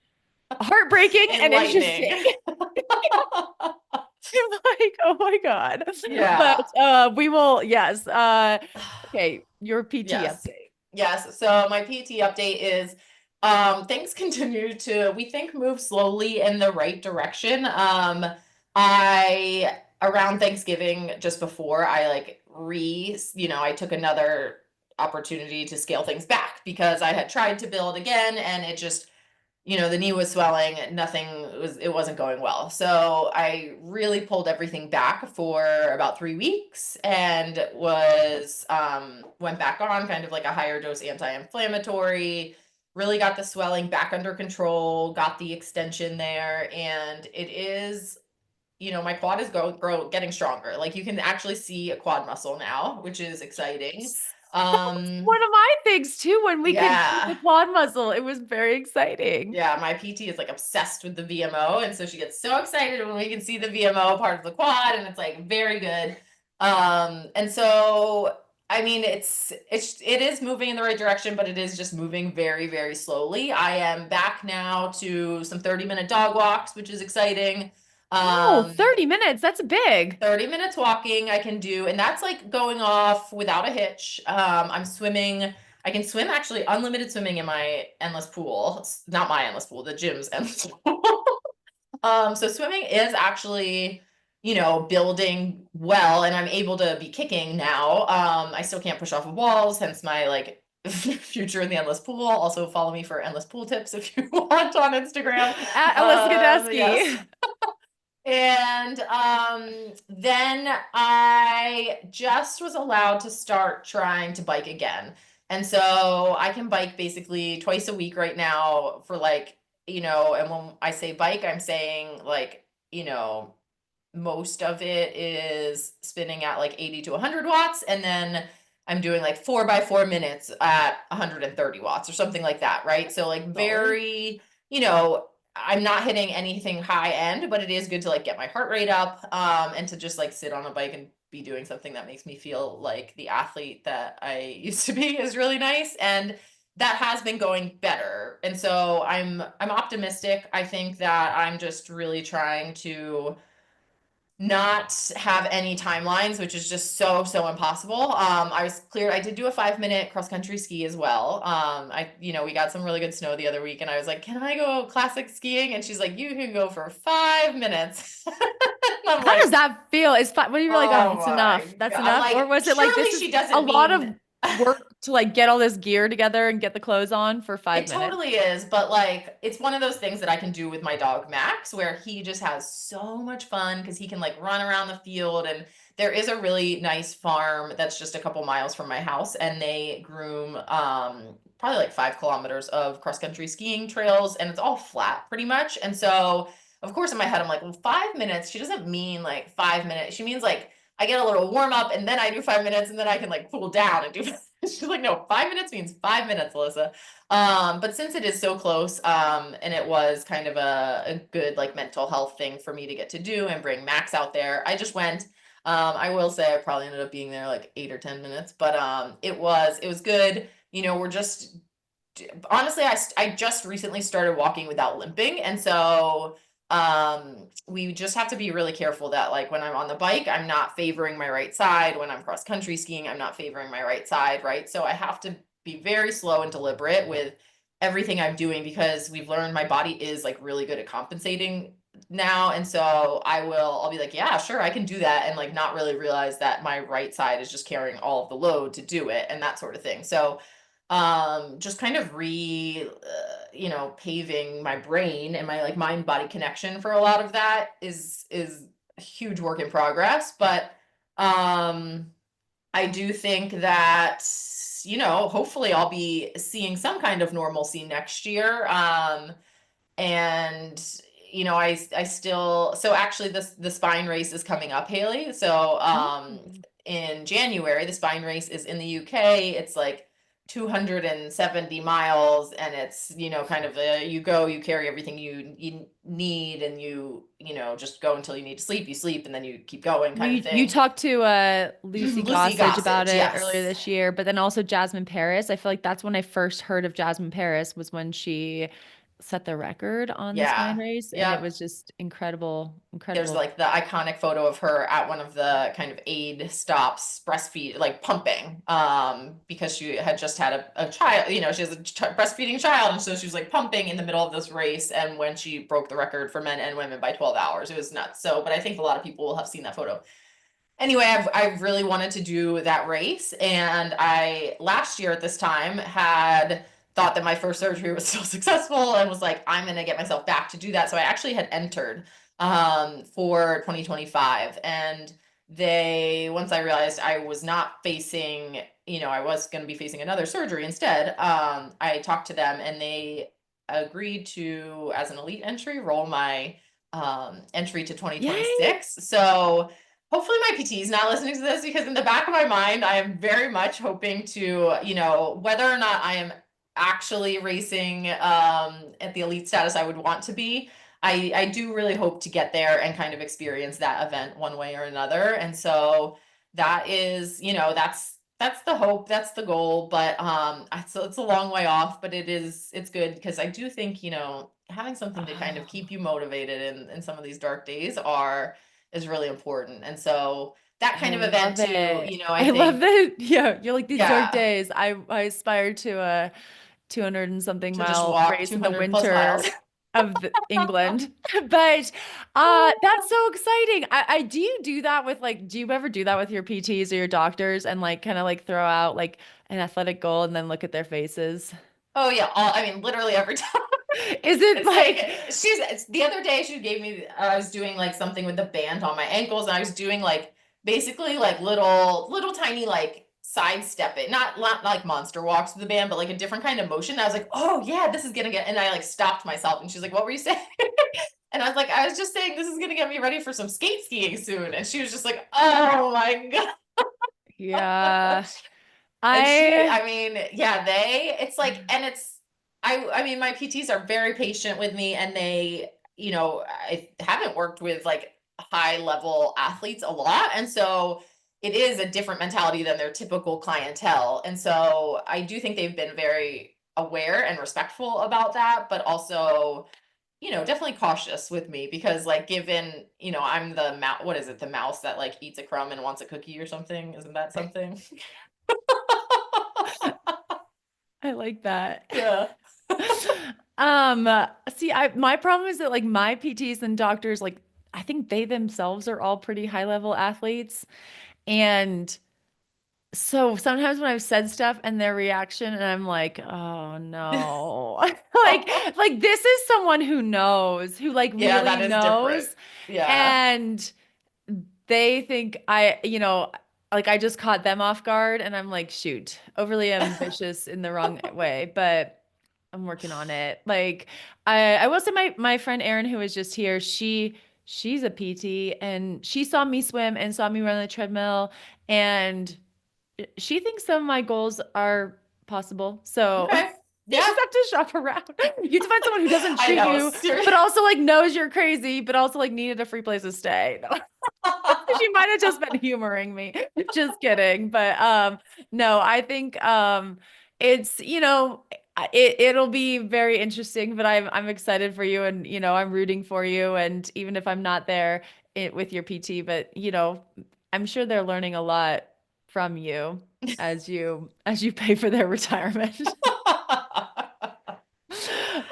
heartbreaking and enlightening. interesting. I'm like, oh my God. Yeah. But we will, yes. Okay, your PT Yes. update. Yes. So my PT update is things continue to, we think, move slowly in the right direction. I around Thanksgiving, just before I like I took another opportunity to scale things back because I had tried to build again and it just, the knee was swelling, it wasn't going well. So I really pulled everything back for about 3 weeks and went back on kind of like a higher dose anti-inflammatory, really got the swelling back under control, got the extension there. And it is, my quad is getting stronger. Like you can actually see a quad muscle now, which is exciting. One of my things too, when we could see the quad muscle, it was very exciting. Yeah, my PT is like obsessed with the VMO, and so she gets so excited when we can see the VMO part of the quad, and it's like very good. And so I mean, it is moving in the right direction, but it is just moving very, very slowly. I am back now to some 30-minute dog walks, which is exciting. 30 minutes. That's big. 30 minutes walking I can do, and that's like going off without a hitch. I'm swimming. I can swim actually unlimited swimming in my endless pool. It's not my endless pool, the gym's endless pool. So swimming is actually, building well, and I'm able to be kicking now. I still can't push off of walls, hence my like future in the endless pool. Also follow me for endless pool tips if you want on Instagram. At Alyssa Godesky. Yes. And then I just was allowed to start trying to bike again. And so I can bike basically twice a week right now for like, and when I say bike, I'm saying like, most of it is spinning at like 80 to 100 watts. And then I'm doing like 4x4 minutes at 130 watts or something like that. Right. So like very, I'm not hitting anything high end, but it is good to like get my heart rate up, and to just like sit on a bike and be doing something that makes me feel like the athlete that I used to be is really nice. And that has been going better. And so I'm optimistic. I think that I'm just really trying to not have any timelines, which is just so impossible. I did do a 5-minute cross country ski as well. We got some really good snow the other week and I was like, can I go classic skiing? And she's like, you can go for 5 minutes. And I'm How like, does that feel? Is when you were like, oh, oh that's my enough. That's God. enough. Or Like, was it like surely this is she a doesn't lot of mean work to like get all this gear together and get the clothes on for 5 it minutes? totally is, but like it's one of those things that I can do with my dog Max, where he just has so much fun because he can like run around the field. And there is a really nice farm that's just a couple miles from my house, and they groom probably like 5 kilometers of cross country skiing trails, and it's all flat pretty much. And so, of course, in my head, I'm like, well, 5 minutes. She doesn't mean like 5 minutes. She means like I get a little warm up and then I do 5 minutes and then I can like cool down and do. She's like, no, 5 minutes means 5 minutes, Alyssa. But since it is so close, and it was kind of a good like mental health thing for me to get to do and bring Max out there, I just went. I will say I probably ended up being there like 8 or 10 minutes, but it was good. We're just honestly, I just recently started walking without limping, and so we just have to be really careful that like when I'm on the bike, I'm not favoring my right side. When I'm cross country skiing, I'm not favoring my right side, right? So I have to be very slow and deliberate with everything I'm doing, because we've learned my body is like really good at compensating now. And so I'll be like, yeah, sure, I can do that, and like not really realize that my right side is just carrying all of the load to do it and that sort of thing. So just kind of paving my brain and my like mind body connection for a lot of that is a huge work in progress. But I do think that hopefully I'll be seeing some kind of normalcy next year. And I still, so actually the spine race is coming up, Haley. So in January, the spine race is in the UK. It's like 270 miles, and it's kind of you go, you carry everything you need, and just go until you need to sleep, you sleep, and then you keep going, Well, kind of you thing. talked to Lucy Lucy Gossage about Gossage, it earlier yes. this year, but then also Jasmine Paris. I feel like that's when I first heard of Jasmine Paris, was when she set the record on the spine Yeah. race, and it Yep. was just incredible, There's incredible. like the iconic photo of her at one of the kind of aid stops, breastfeed, like pumping, because she had just had a child, she has a breastfeeding child. And so she was like pumping in the middle of this race. And when she broke the record for men and women by 12 hours, it was nuts. So, but I think a lot of people will have seen that photo. Anyway, I've really wanted to do that race, and I last year at this time had thought that my first surgery was so successful, and was like, I'm gonna get myself back to do that. So I actually had entered for 2025, and once I realized I was not facing, I was going to be facing another surgery instead, I talked to them, and they agreed to, as an elite entry, roll my entry to Yay! 2026. So hopefully my PT is not listening to this, because in the back of my mind, I am very much hoping to, whether or not I am actually racing at the elite status I would want to be, I do really hope to get there and kind of experience that event one way or another. And so that is, that's the hope, that's the goal. But it's a long way off, but it's good, because I do think, having something to kind of keep you motivated in some of these dark days is really important. And so that kind of event love too, it. I love think, that. Yeah, you're like these dark yeah, days. I aspire to a 200 and something to just mile walk race in the 200 plus miles. winter of England. But that's so exciting. I do you do that with like, do you ever do that with your PTs or your doctors, and like kind of like throw out like an athletic goal and then look at their faces? Oh yeah, I mean literally every time. Is it It's like like the other day she gave me, I was doing like something with the band on my ankles, and I was doing like basically like little tiny like sidestep it, not like monster walks with the band, but like a different kind of motion. I was like, oh yeah, this is gonna get, and I like stopped myself, and she's like, what were you saying? And I was like, I was just saying this is gonna get me ready for some skate skiing soon. And she was just like, oh my yeah. God. And I I mean, yeah, it's like, and I mean, my PTs are very patient with me, and I haven't worked with like high level athletes a lot. And so it is a different mentality than their typical clientele. And so I do think they've been very aware and respectful about that, but also definitely cautious with me because like given, I'm the mouse, what is it? The mouse that like eats a crumb and wants a cookie or something. Isn't that something? I like that. Yeah. See, my problem is that like my PTs and doctors, like I think they themselves are all pretty high level athletes. And so sometimes when I've said stuff and their reaction, and I'm like, oh no. Like this is someone who knows, who like Yeah, really that is different. knows. Yeah. And they think like I just caught them off guard and I'm like, shoot, overly ambitious in the wrong way, but I'm working on it. Like I will say my friend Erin, who was just here, she's a PT and she saw me swim and saw me run the treadmill and she thinks some of my goals are possible. So Okay. you Yeah. just have to shop around. You have to find someone who doesn't I treat know. you, Seriously. but also like knows you're crazy, but also like needed a free place to stay. She might have just been humoring me. Just kidding. But no, I think it's, it'll be very interesting, but I'm excited for you and I'm rooting for you. And even if I'm not there with your PT, but I'm sure they're learning a lot from you as you pay for their retirement.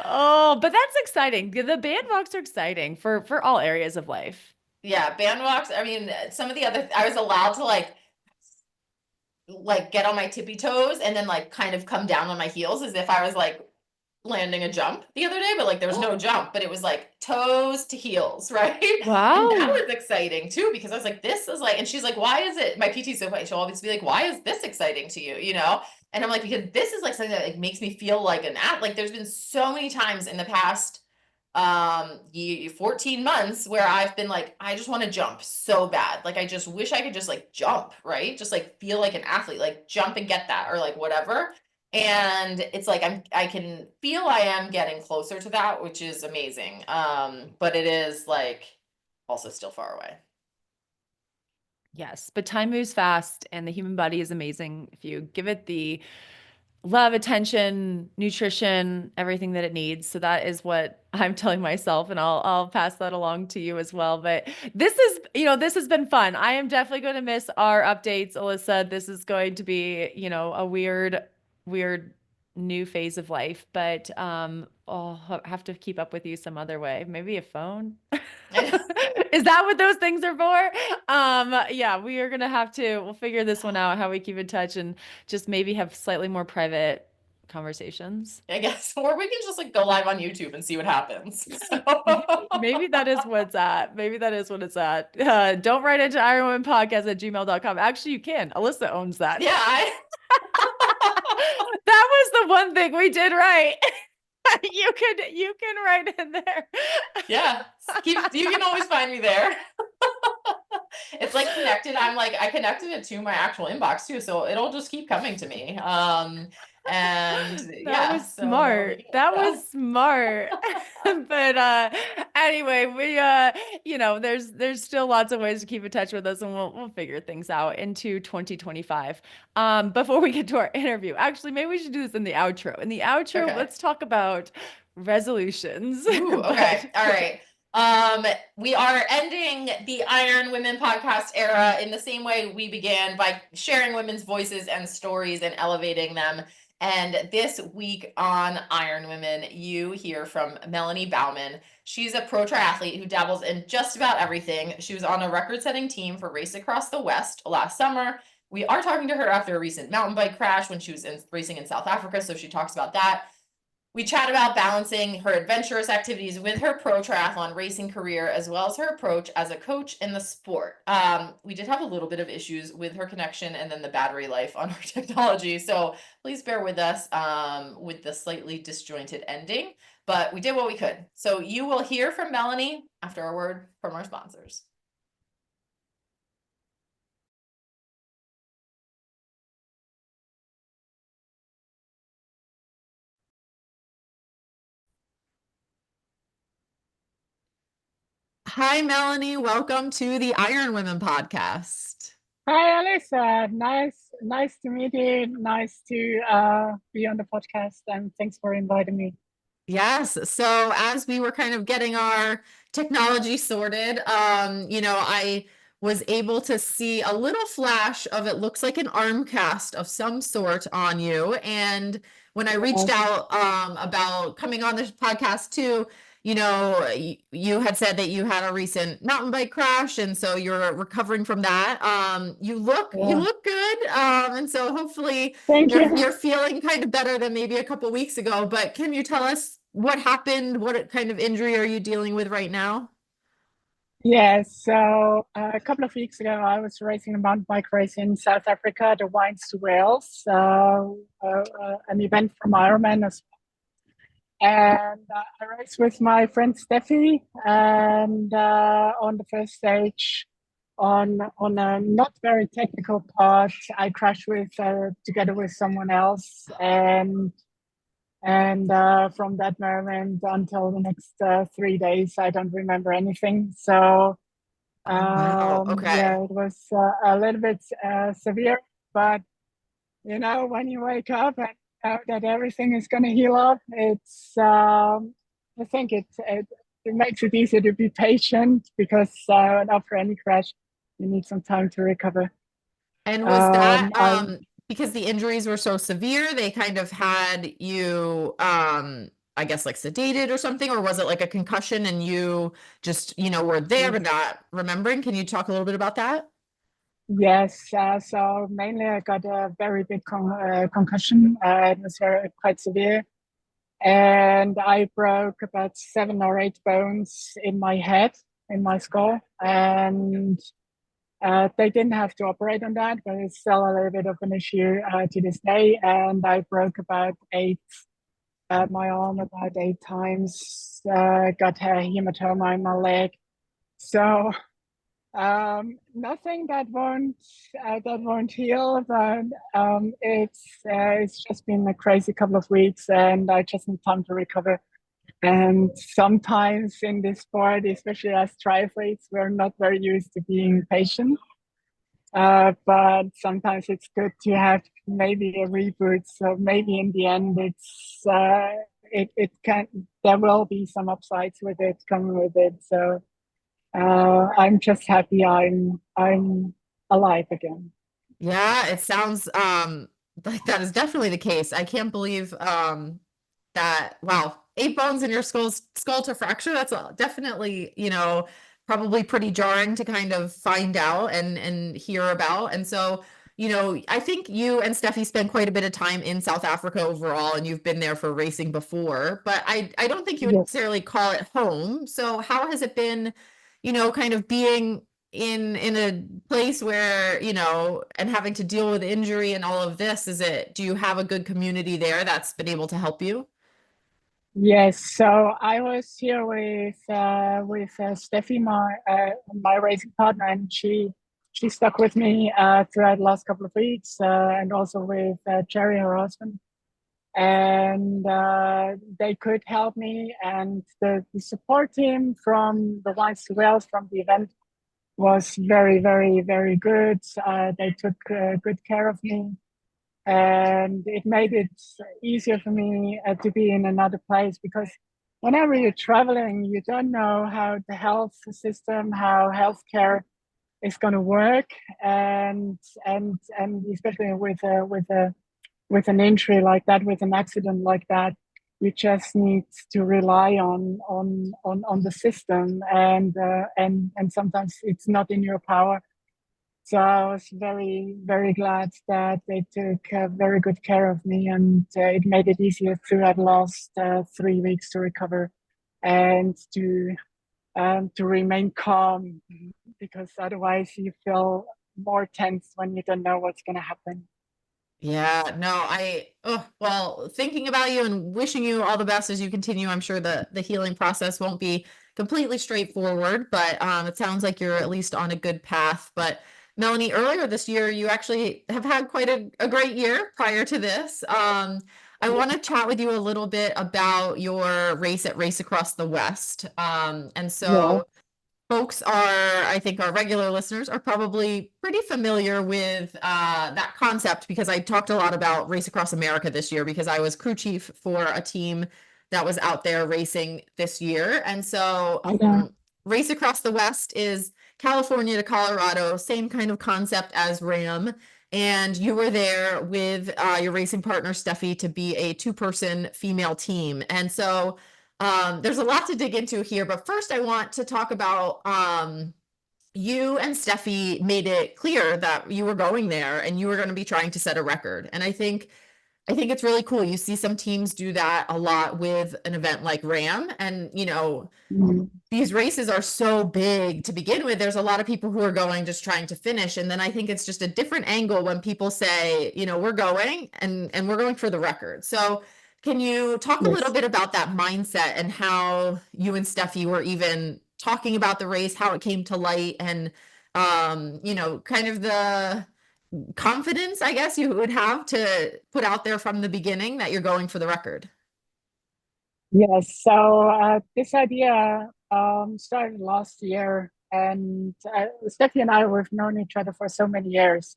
Oh, but that's exciting. The band walks are exciting for all areas of life. Yeah, band walks. I mean, some of the other, I was allowed to like get on my tippy toes and then like kind of come down on my heels as if I was like landing a jump the other day, but like there was no jump, but it was like toes to heels, right? And that Wow. was exciting too, because I was like, this is like, and she's like, why is it, my PT's so funny, she'll always be like, why is this exciting to you, And I'm like, because this is like something that like makes me feel like an act. Like there's been so many times in the past 14 months where I've been like, I just want to jump so bad. Like I just wish I could just like jump, right? Just like feel like an athlete, like jump and get that or like whatever. And it's like I can feel I am getting closer to that, which is amazing. But it is like also still far away. Yes, but time moves fast and the human body is amazing if you give it the love, attention, nutrition, everything that it needs. So that is what I'm telling myself and I'll pass that along to you as well. But this has been fun. I am definitely going to miss our updates, Alyssa. This is going to be, a weird new phase of life, but I'll have to keep up with you some other way. Maybe a phone. Is that what those things are for? Yeah, we are gonna we'll figure this one out, how we keep in touch and just maybe have slightly more private conversations. I guess, or we can just like go live on YouTube and see what happens. Maybe that is what's at. Maybe that is what it's at. Don't write into IronWomenPodcast@gmail.com. Actually, you can. Alyssa owns that. Yeah, that was the one thing we did right. You can write in there. Yeah, you can always find me there. It's like connected. I connected it to my actual inbox too, so it'll just keep coming to me. And That was smart. That was smart. But anyway, we there's still lots of ways to keep in touch with us and we'll figure things out into 2025. Before we get to our interview. Actually, maybe we should do this in the outro. In the outro, Okay. let's talk about resolutions. Ooh, okay. All right. We are ending the Iron Women podcast era in the same way we began, by sharing women's voices and stories and elevating them. And this week on Iron Women, you hear from Melanie Baumann. She's a pro triathlete who dabbles in just about everything. She was on a record-setting team for Race Across the West last summer. We are talking to her after a recent mountain bike crash when she was racing in South Africa, so she talks about that. We chat about balancing her adventurous activities with her pro triathlon racing career, as well as her approach as a coach in the sport. We did have a little bit of issues with her connection and then the battery life on our technology. So please bear with us with the slightly disjointed ending, but we did what we could. So you will hear from Melanie after a word from our sponsors. Hi, Melanie. Welcome to the Iron Women podcast. Hi, Alyssa. Nice to meet you. Nice to be on the podcast, and thanks for inviting me. Yes. So as we were kind of getting our technology sorted, I was able to see a little flash of it looks like an arm cast of some sort on you. And when I reached Yes. out about coming on this podcast too, you had said that you had a recent mountain bike crash, and so you're recovering from that. You look you Yeah. look good, and so hopefully Thank you're you. you're feeling kind of better than maybe a couple weeks ago. But can you tell us what happened? What kind of injury are you dealing with right now? Yes, so a couple of weeks ago, I was racing a mountain bike race in South Africa, the Wines to Wales, an event from Ironman as well. And I raced with my friend Steffi, and on the first stage, on a not very technical part, I crashed with together with someone else, and from that moment until the next 3 days, I don't remember anything. So. Oh, wow. Okay. Yeah, it was a little bit severe, but when you wake up and know that everything is going to heal up, I think it makes it easier to be patient because after any crash, you need some time to recover. And was that I'm because the injuries were so severe, they kind of had you I guess like sedated or something, or was it like a concussion and you just, were there but not remembering? Can you talk a little bit about that? Yes, so mainly I got a very big concussion. It was quite severe. And I broke about 7 or 8 bones in my head, in my skull. And they didn't have to operate on that, but it's still a little bit of an issue to this day. And I broke about 8, my arm about 8 times, got a hematoma in my leg. So nothing that won't heal, but it's just been a crazy couple of weeks, and I just need time to recover. And sometimes in this sport, especially as triathletes, we're not very used to being patient. But sometimes it's good to have maybe a reboot. So maybe in the end, it can there will be some upsides with it coming with it. So I'm just happy I'm alive again. Yeah, it sounds like that is definitely the case. I can't believe that wow, 8 bones in your skull to fracture. That's definitely, probably pretty jarring to kind of find out and hear about. And so, I think you and Steffi spend quite a bit of time in South Africa overall, and you've been there for racing before, but I don't think you would Yes. necessarily call it home. So how has it been, kind of being in a place where, and having to deal with injury and all of this? Do you have a good community there that's been able to help you? Yes, so I was here with Steffi, my racing partner, and she stuck with me throughout the last couple of weeks, and also with Jerry, her husband, and they could help me. And the support team from the Wines to Wales from the event was very, very, very good. They took good care of me, and it made it easier for me to be in another place, because whenever you're traveling, you don't know how the health system, how healthcare is going to work, and especially with an injury like that, with an accident like that, you just need to rely on the system, and sometimes it's not in your power. So I was very, very glad that they took very good care of me, and it made it easier throughout the last 3 weeks to recover and to remain calm, because otherwise you feel more tense when you don't know what's going to happen. Yeah, no, well, thinking about you and wishing you all the best as you continue. I'm sure the healing process won't be completely straightforward, but it sounds like you're at least on a good path. But Melanie, earlier this year, you actually have had quite a great year prior to this. I want to chat with you a little bit about your race at Race Across the West. And Yeah. so folks I think our regular listeners are probably pretty familiar with that concept, because I talked a lot about Race Across America this year because I was crew chief for a team that was out there racing this year. And so Okay. Race Across the West is California to Colorado, same kind of concept as RAM. And you were there with your racing partner, Steffi, to be a two-person female team. And so there's a lot to dig into here. But first, I want to talk about you and Steffi made it clear that you were going there and you were going to be trying to set a record. And I think it's really cool. You see some teams do that a lot with an event like RAM. And, you know, these races are so big to begin with. There's a lot of people who are going just trying to finish. And then I think it's just a different angle when people say, you know, we're going and we're going for the record. So can you talk a little bit about that mindset and how you and Steffi were even talking about the race, how it came to light, and, you know, kind of the confidence, I guess, you would have to put out there from the beginning that you're going for the record? Yes, so this idea started last year, and Steffi and I, we've known each other for so many years,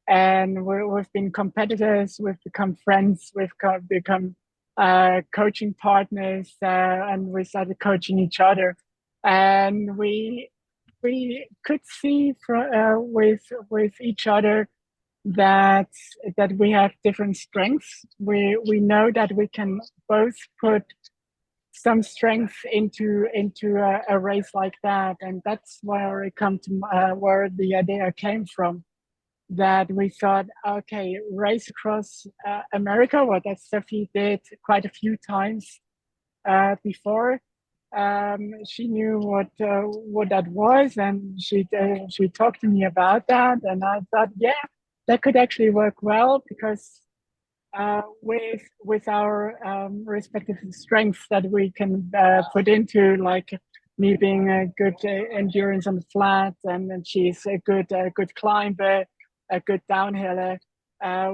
and we've been competitors, we've become friends, we've become coaching partners, and we started coaching each other, and we could see with each other that we have different strengths. We know that we can both put some strength into a race like that, and that's where it come to where the idea came from. That we thought, okay, race across America, what that Steffi did quite a few times before. She knew what that was, and she talked to me about that, and I thought, yeah, that could actually work well, because with our respective strengths that we can put into, like me being a good endurance on the flat, and then she's a good climber, a good downhiller.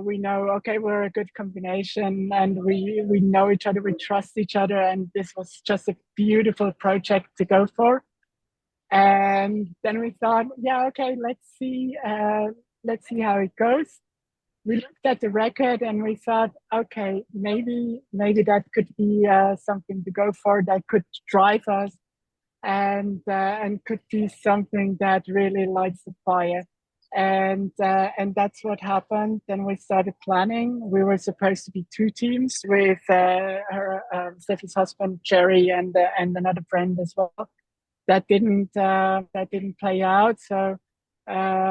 We know, okay, we're a good combination, and we know each other, we trust each other, and this was just a beautiful project to go for. And then we thought, yeah, okay, let's see how it goes. We looked at the record and we thought, okay, maybe that could be something to go for, that could drive us, and could be something that really lights the fire. And that's what happened. Then we started planning. We were supposed to be two teams with her Steffi's husband Jerry and another friend as well. That didn't play out. So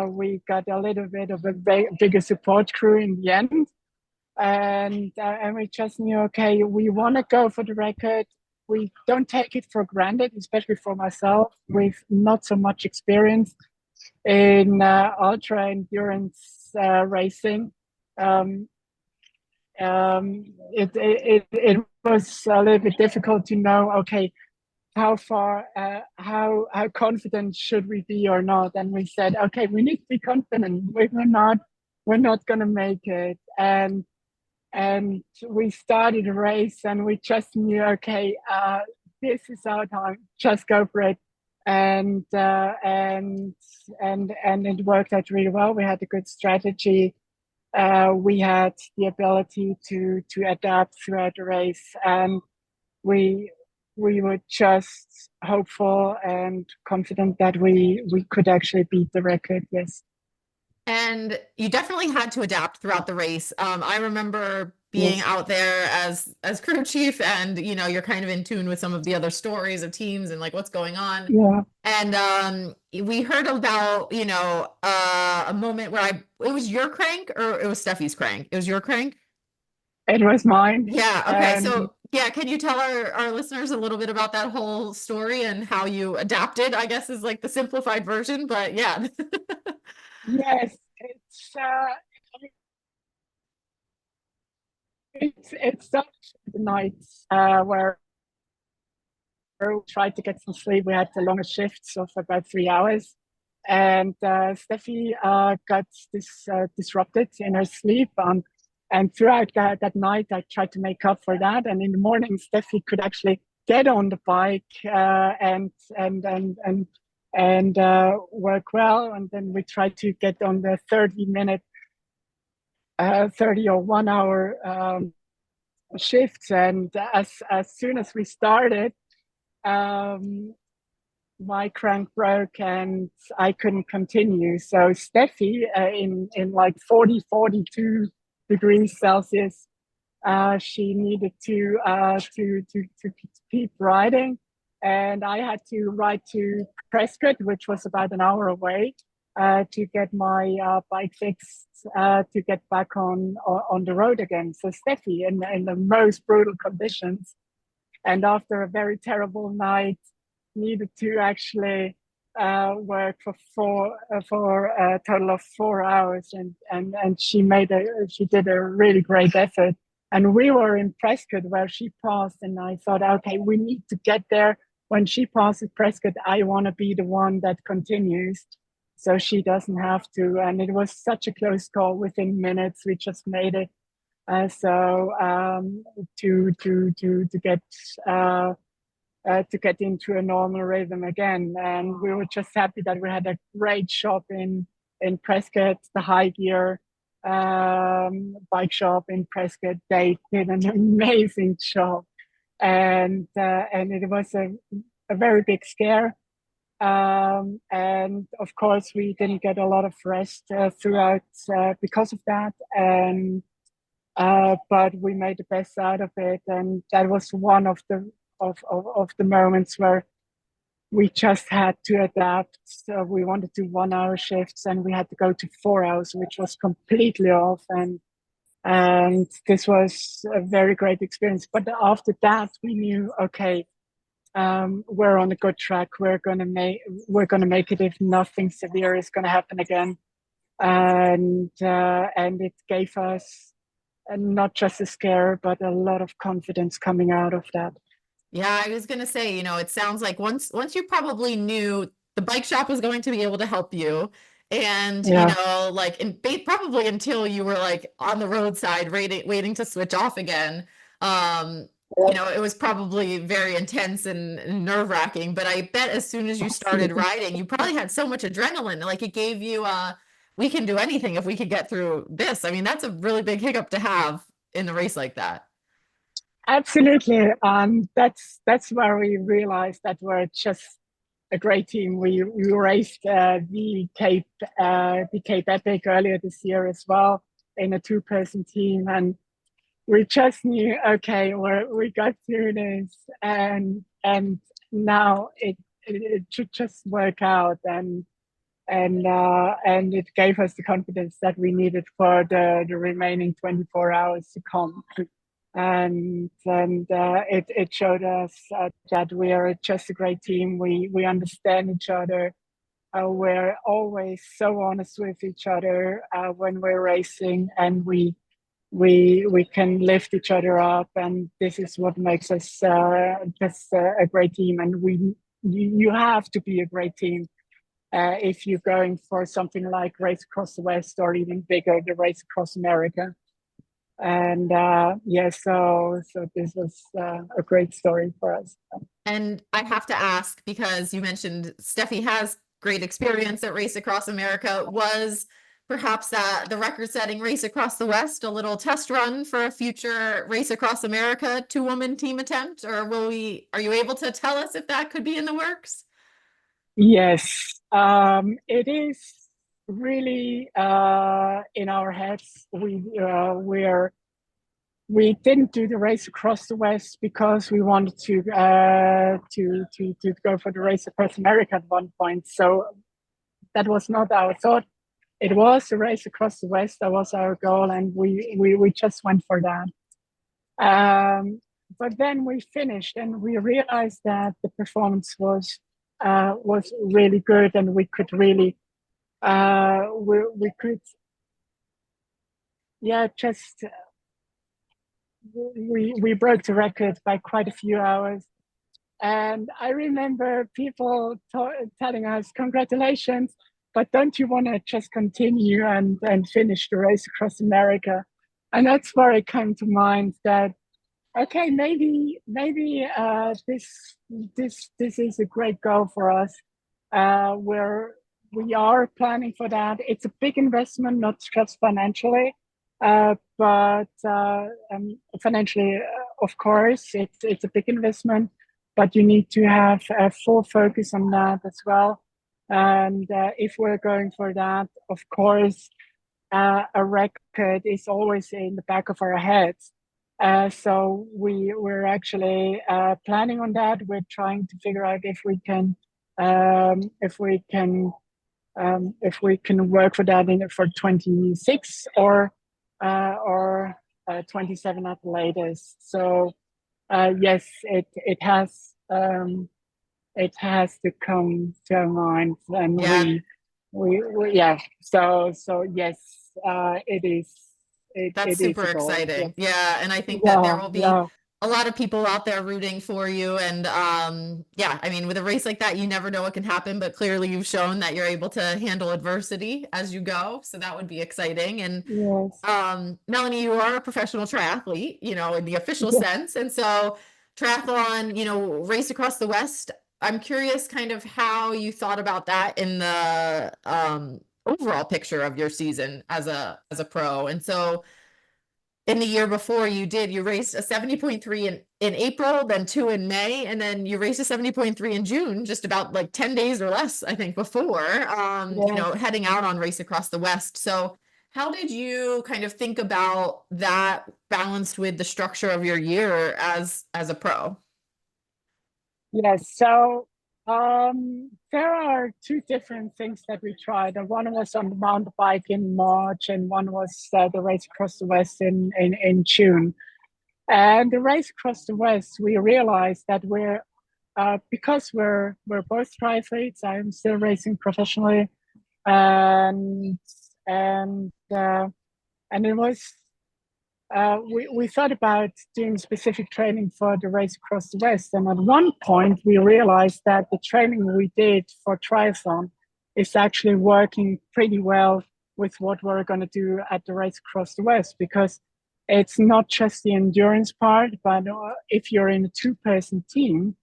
we got a little bit of a bigger support crew in the end, and we just knew, okay, we want to go for the record. We don't take it for granted, especially for myself, with not so much experience in ultra endurance racing. It was a little bit difficult to know, okay, how far, how confident should we be or not? And we said, okay, we need to be confident. We're not going to make it. And we started a race, and we just knew, okay, this is our time. Just go for it. And it worked out really well. We had a good strategy. We had the ability to adapt throughout the race, and we were just hopeful and confident that we could actually beat the record. Yes. And you definitely had to adapt throughout the race. I remember being out there as crew chief, and you know, you're kind of in tune with some of the other stories of teams and like what's going on. Yeah. And we heard about, you know, a moment where it was your crank, or it was Steffi's crank? It was your crank? It was mine. Yeah. Okay. So yeah, can you tell our listeners a little bit about that whole story and how you adapted, I guess, is like the simplified version, but yeah. Yes, it's such the nights where we tried to get some sleep. We had the longest shifts of about 3 hours, and Steffi got disrupted in her sleep. And throughout that night, I tried to make up for that. And in the morning, Steffi could actually get on the bike and work well. And then we tried to get on the 30 or 1 hour shifts, and as soon as we started, my crank broke and I couldn't continue. So Steffi, in like 42 degrees Celsius, she needed to keep riding, and I had to ride to Prescott, which was about an hour away, to get my bike fixed, to get back on the road again. So Steffi, in the most brutal conditions, and after a very terrible night, needed to actually work for a total of 4 hours, and she did a really great effort. And we were in Prescott where she passed, and I thought, okay, we need to get there. When she passes Prescott, I want to be the one that continues, so she doesn't have to. And it was such a close call. Within minutes, we just made it. To get into a normal rhythm again. And we were just happy that we had a great shop in Prescott, the High Gear bike shop in Prescott. They did an amazing job, and it was a very big scare. And of course, we didn't get a lot of rest throughout because of that. And but we made the best out of it, and that was one of the moments where we just had to adapt. So we wanted to do 1 hour shifts, and we had to go to 4 hours, which was completely off. And this was a very great experience. But after that, we knew, okay, we're on a good track. We're gonna make it if nothing severe is gonna happen again. And it gave us not just a scare, but a lot of confidence coming out of that. Yeah, I was gonna say, you know, it sounds like once you probably knew the bike shop was going to be able to help you, and Yeah. you know, like probably until you were like on the roadside waiting to switch off again. You know, it was probably very intense and nerve-wracking, but I bet as soon as you started riding, you probably had so much adrenaline, like it gave you we can do anything if we could get through this. I mean, that's a really big hiccup to have in a race like that. Absolutely. That's where we realized that we're just a great team. We raced the Cape Epic earlier this year as well in a 2-person team, and we just knew, okay, we got through this, and now it should just work out, and it gave us the confidence that we needed for the remaining 24 hours to come. And it showed us that we are just a great team. We understand each other. We're always so honest with each other when we're racing, and we can lift each other up. And this is what makes us just a great team. And you have to be a great team if you're going for something like Race Across the West, or even bigger, the Race Across America. And so this was a great story for us. And I have to ask, because you mentioned Steffi has great experience at Race Across America, was perhaps the record-setting Race Across the West a little test run for a future Race Across America 2-woman team attempt, or are you able to tell us if that could be in the works? Yes, it is really in our heads. We didn't do the Race Across the West because we wanted to go for the Race Across America at one point. So that was not our thought. It was the Race Across the West. That was our goal, and we just went for that. But then we finished, and we realized that the performance was really good, and we could really we could just we broke the record by quite a few hours. And I remember people telling us, congratulations, but don't you want to just continue and finish the Race Across America? And that's where it came to mind that, okay, maybe this is a great goal for us. We are planning for that. It's a big investment, not just financially, But financially, of course, it's a big investment, but you need to have a full focus on that as well. And if we're going for that, of course, a record is always in the back of our heads. So we're actually planning on that. We're trying to figure out um, if we can if we can work for that for 26 or 27 at the latest. So yes, it has to come to our minds, and Yeah, we yeah. So yes, that's it is super a goal. Yeah, exciting. Yeah, and I think that there yeah, will be yeah, a lot of people out there rooting for you. And yeah, I mean, with a race like that, you never know what can happen, but clearly you've shown that you're able to handle adversity as you go. So that would be exciting. And yes, Melanie, you are a professional triathlete, you know, in the official yeah. sense. And so triathlon, you know, race across the West. I'm curious kind of how you thought about that in the overall picture of your season as a pro. And so in the year before you raced a 70.3 in April, then two in May, and then you raced a 70.3 in June, just about like 10 days or less, I think, before, you know, Yes. heading out on Race Across the West. So how did you kind of think about that balanced with the structure of your year as a pro? Yes, so there are two different things that we tried. And one was on the mountain bike in March, and one was the race across the West in June. And the race across the West, we realized that because we're both triathletes. I'm still racing professionally, and and uh, and it was we thought about doing specific training for the race across the West. And at one point, we realized that the training we did for triathlon is actually working pretty well with what we're going to do at the race across the West, because it's not just the endurance part, but if you're in a two-person team,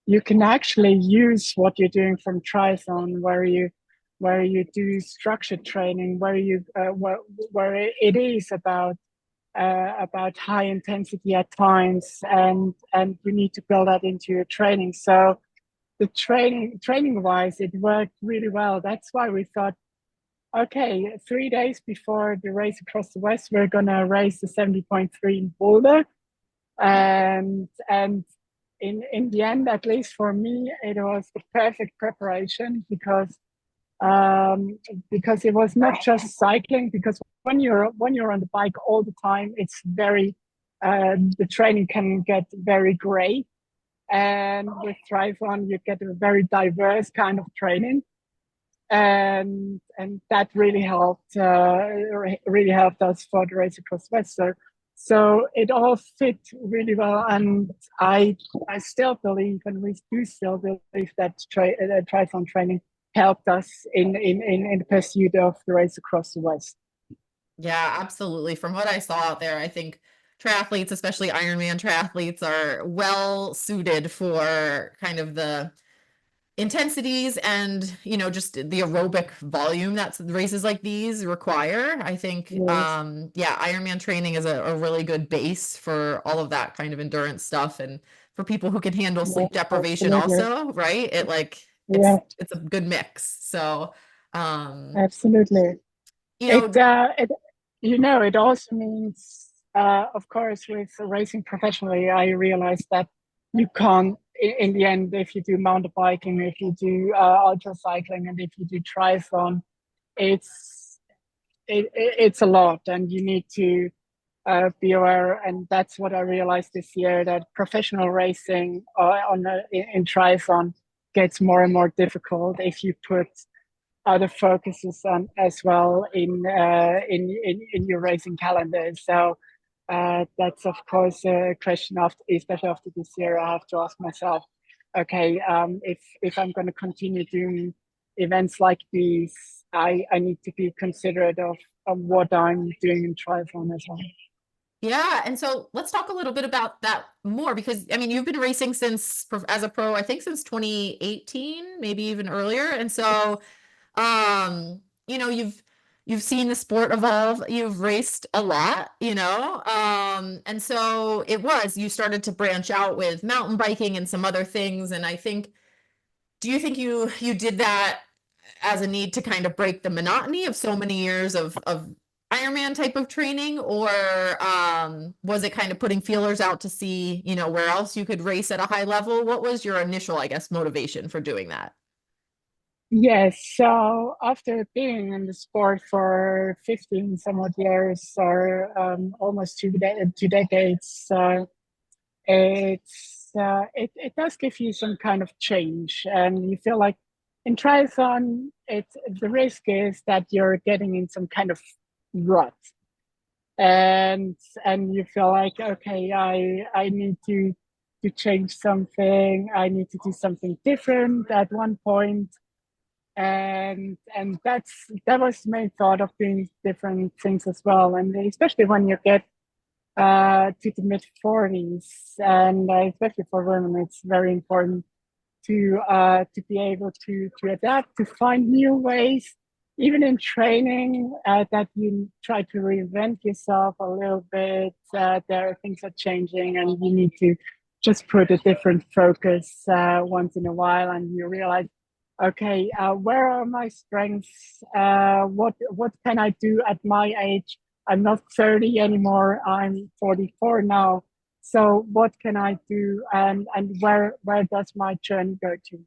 you can actually use what you're doing from triathlon, where you do structured training, where it is about high intensity at times, and you need to build that into your training. So the training wise, it worked really well. That's why we thought, okay, 3 days before the race across the West, we're gonna race the 70.3 in Boulder, and in the end, at least for me, it was the perfect preparation, because it was not just cycling. Because when you're on the bike all the time, it's very the training can get very gray, and with triathlon you get a very diverse kind of training, and that really helped us for the race across West. So it all fit really well, and I still believe, and we do still believe that triathlon training helped us in the pursuit of the race across the West. Yeah, absolutely. From what I saw out there, I think triathletes, especially Ironman triathletes, are well suited for kind of the intensities and, you know, just the aerobic volume that races like these require. I think Yes. yeah, Ironman training is a really good base for all of that kind of endurance stuff, and for people who can handle Yeah, sleep deprivation absolutely. also, right? It like Yeah, it's a good mix. So absolutely. you It know, it also means, of course, with racing professionally, I realized that you can't, in the end, if you do mountain biking, if you do ultra cycling, and if you do triathlon, it's it's a lot, and you need to be aware. And that's what I realized this year, that professional racing in triathlon gets more and more difficult if you put other focuses on as well in your racing calendar. So that's of course a question, after, especially after this year, I have to ask myself, okay, if I'm going to continue doing events like these, I need to be considerate of what I'm doing in triathlon as well. yeah, and so let's talk a little bit about that more, because I mean, you've been racing since as a pro, I think since 2018, maybe even earlier. And so you know, you've seen the sport evolve, you've raced a lot, and so you started to branch out with mountain biking and some other things. And I think, do you think you did that as a need to kind of break the monotony of so many years of Ironman type of training, or was it kind of putting feelers out to see, where else you could race at a high level? What was your initial, I guess, motivation for doing that? Yes, so after being in the sport for 15 some odd years, or almost two decades, it does give you some kind of change, and you feel like in triathlon, the risk is that you're getting in some kind of rut, and you feel like, okay, I need to change something. I need to do something different at one point. And that was the main thought of doing different things as well, and especially when you get to the mid 40s, and especially for women, it's very important to be able to adapt, to find new ways, even in training, that you try to reinvent yourself a little bit. Things are changing, and you need to just put a different focus once in a while, and you realize, okay, where are my strengths? What can I do at my age? I'm not 30 anymore. I'm 44 now. So what can I do? And where does my journey go to?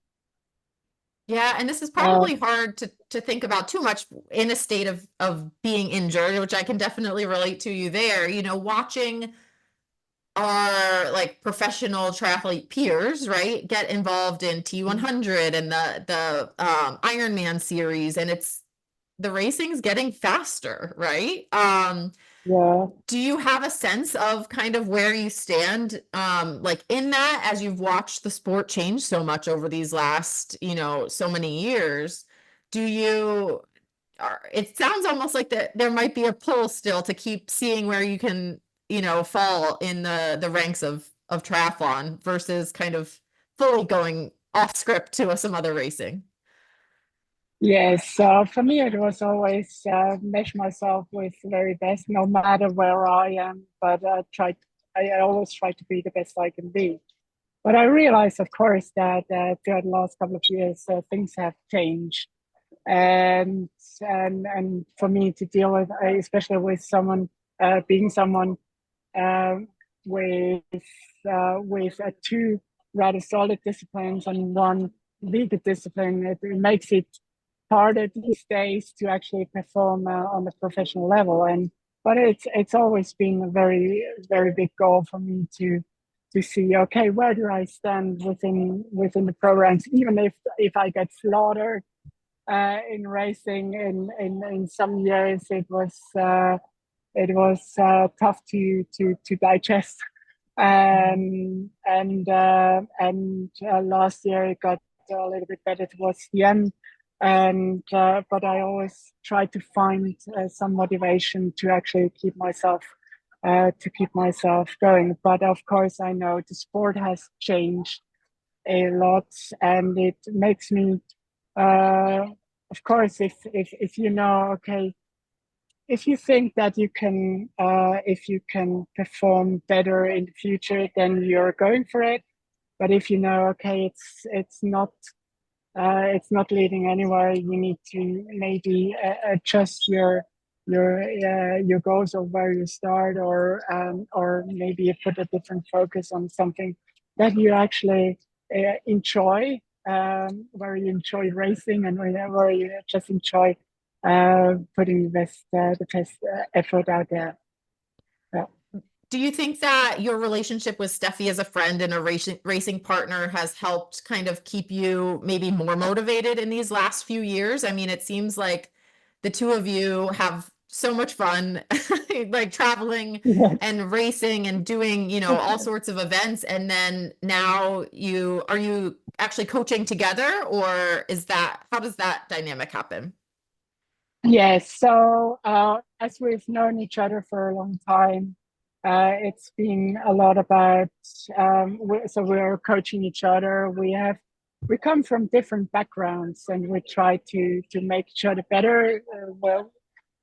Yeah, and this is probably hard to think about too much in a state of being injured, which I can definitely relate to you there. Watching our like professional triathlete peers, right, get involved in T100 and the Ironman series, and the racing's getting faster, right? Yeah. Do you have a sense of kind of where you stand, like in that, as you've watched the sport change so much over these last, so many years? It sounds almost like that there might be a pull still to keep seeing where you can, fall in the ranks of triathlon versus kind of fully going off script to some other racing. Yes, so for me, it was always measure myself with the very best, no matter where I am. But I always try to be the best I can be. But I realized, of course, that throughout the last couple of years, things have changed, and for me to deal with, especially with someone being someone um, with two rather solid disciplines and one legal discipline, it makes it harder these days to actually perform on the professional level. But it's always been a very very big goal for me to see, okay, where do I stand within the programs, even if I get slaughtered in racing in some years. It was tough to digest. And last year it got a little bit better towards the end. But I always try to find some motivation to actually keep myself going. But of course, I know the sport has changed a lot, and it makes me, of course, if you know, okay, if you think that if you can perform better in the future, then you're going for it. But if you know, okay, it's not leading anywhere, you need to maybe adjust your goals of where you start, or maybe you put a different focus on something that you actually enjoy, where you enjoy racing, and where you just enjoy putting the best effort out there. Yeah. Do you think that your relationship with Steffi as a friend and a racing partner has helped kind of keep you maybe more motivated in these last few years? I mean, it seems like the two of you have so much fun, like traveling Yes. and racing and doing, all sorts of events. And then now are you actually coaching together, or how does that dynamic happen? Yes. So as we've known each other for a long time, it's been a lot about, so we're coaching each other. We come from different backgrounds, and we try to make each other better. Well,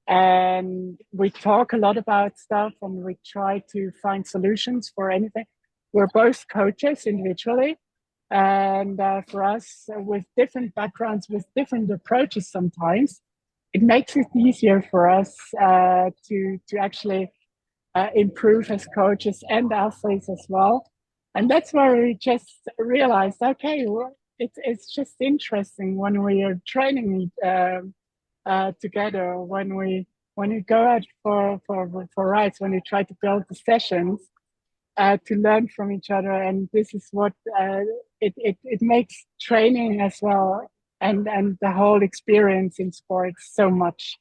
And we talk a lot about stuff, and we try to find solutions for anything. We're both coaches individually, and for us, with different backgrounds, with different approaches, sometimes it makes it easier for us to actually improve as coaches and athletes as well. And that's where we just realized, okay, well, it's just interesting when we are training together, when we go out for rides, when we try to build the sessions to learn from each other. And this is what it makes training as well, and the whole experience in sports so much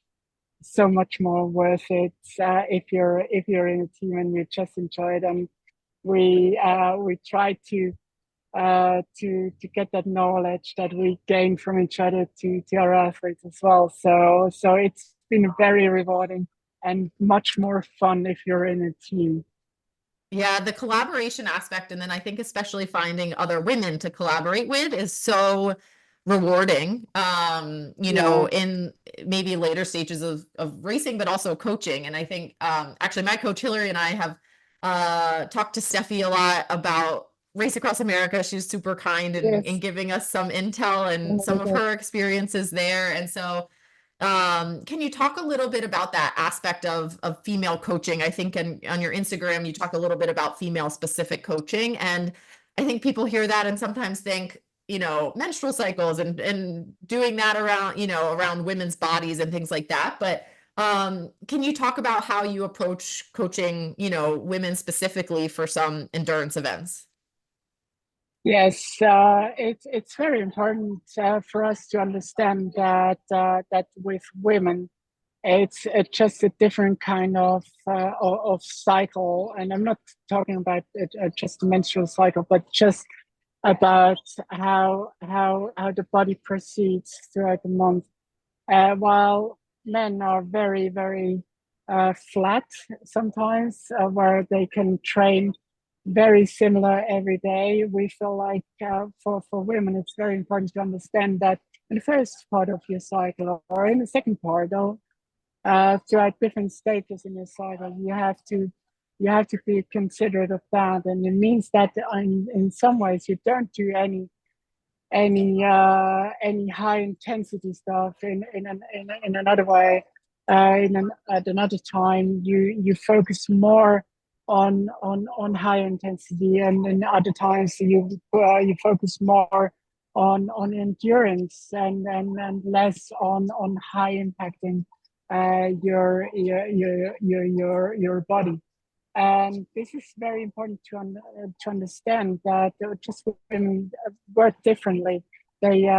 more worth it if you're in a team and you just enjoy it. And we try to get that knowledge that we gain from each other to our athletes as well. So it's been very rewarding and much more fun if you're in a team. Yeah, the collaboration aspect, and then I think especially finding other women to collaborate with is so rewarding. You know, in maybe later stages of racing, but also coaching. And I think actually my coach Hillary and I have talked to Steffi a lot about Race Across America. She's super kind in giving us some intel and some of her experiences there. And so can you talk a little bit about that aspect of female coaching? I think on your Instagram, you talk a little bit about female specific coaching. And I think people hear that and sometimes think, you know, menstrual cycles and doing that around, you know, around women's bodies and things like that. But can you talk about how you approach coaching, you know, women specifically for some endurance events? Yes, it's very important for us to understand that with women, it's just a different kind of cycle. And I'm not talking about just the menstrual cycle, but just about how the body proceeds throughout the month. While men are very, very flat sometimes, where they can train very similar every day. We feel like for women, it's very important to understand that in the first part of your cycle or in the second part, or throughout different stages in your cycle, you have to be considerate of that. And it means that in some ways you don't do any high intensity stuff in another way. At another time, you focus more on high intensity, and in other times you focus more on endurance and less on high impacting your body. And this is very important to understand that just women work differently. They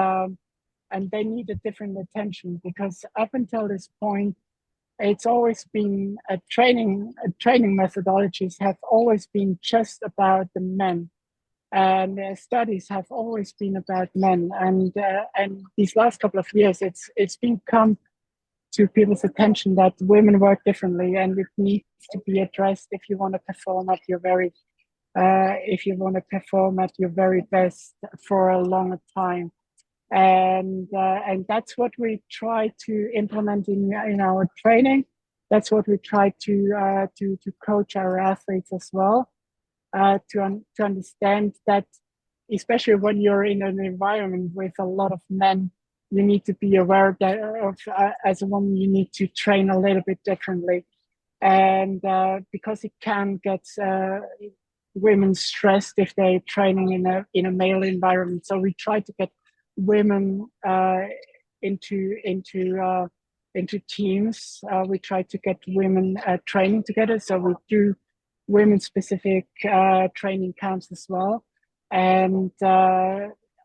need a different attention, because up until this point, it's always been training methodologies have always been just about the men, and studies have always been about men. And these last couple of years, it's been come to people's attention that women work differently, and it needs to be addressed if you want to perform at your very best for a longer time. And that's what we try to implement in our training. That's what we try to coach our athletes as well, to understand that, especially when you're in an environment with a lot of men, you need to be aware that as a woman, you need to train a little bit differently. And because it can get women stressed if they're training in a male environment. So we try to get women into teams. We try to get women training together. So we do women specific training camps as well. And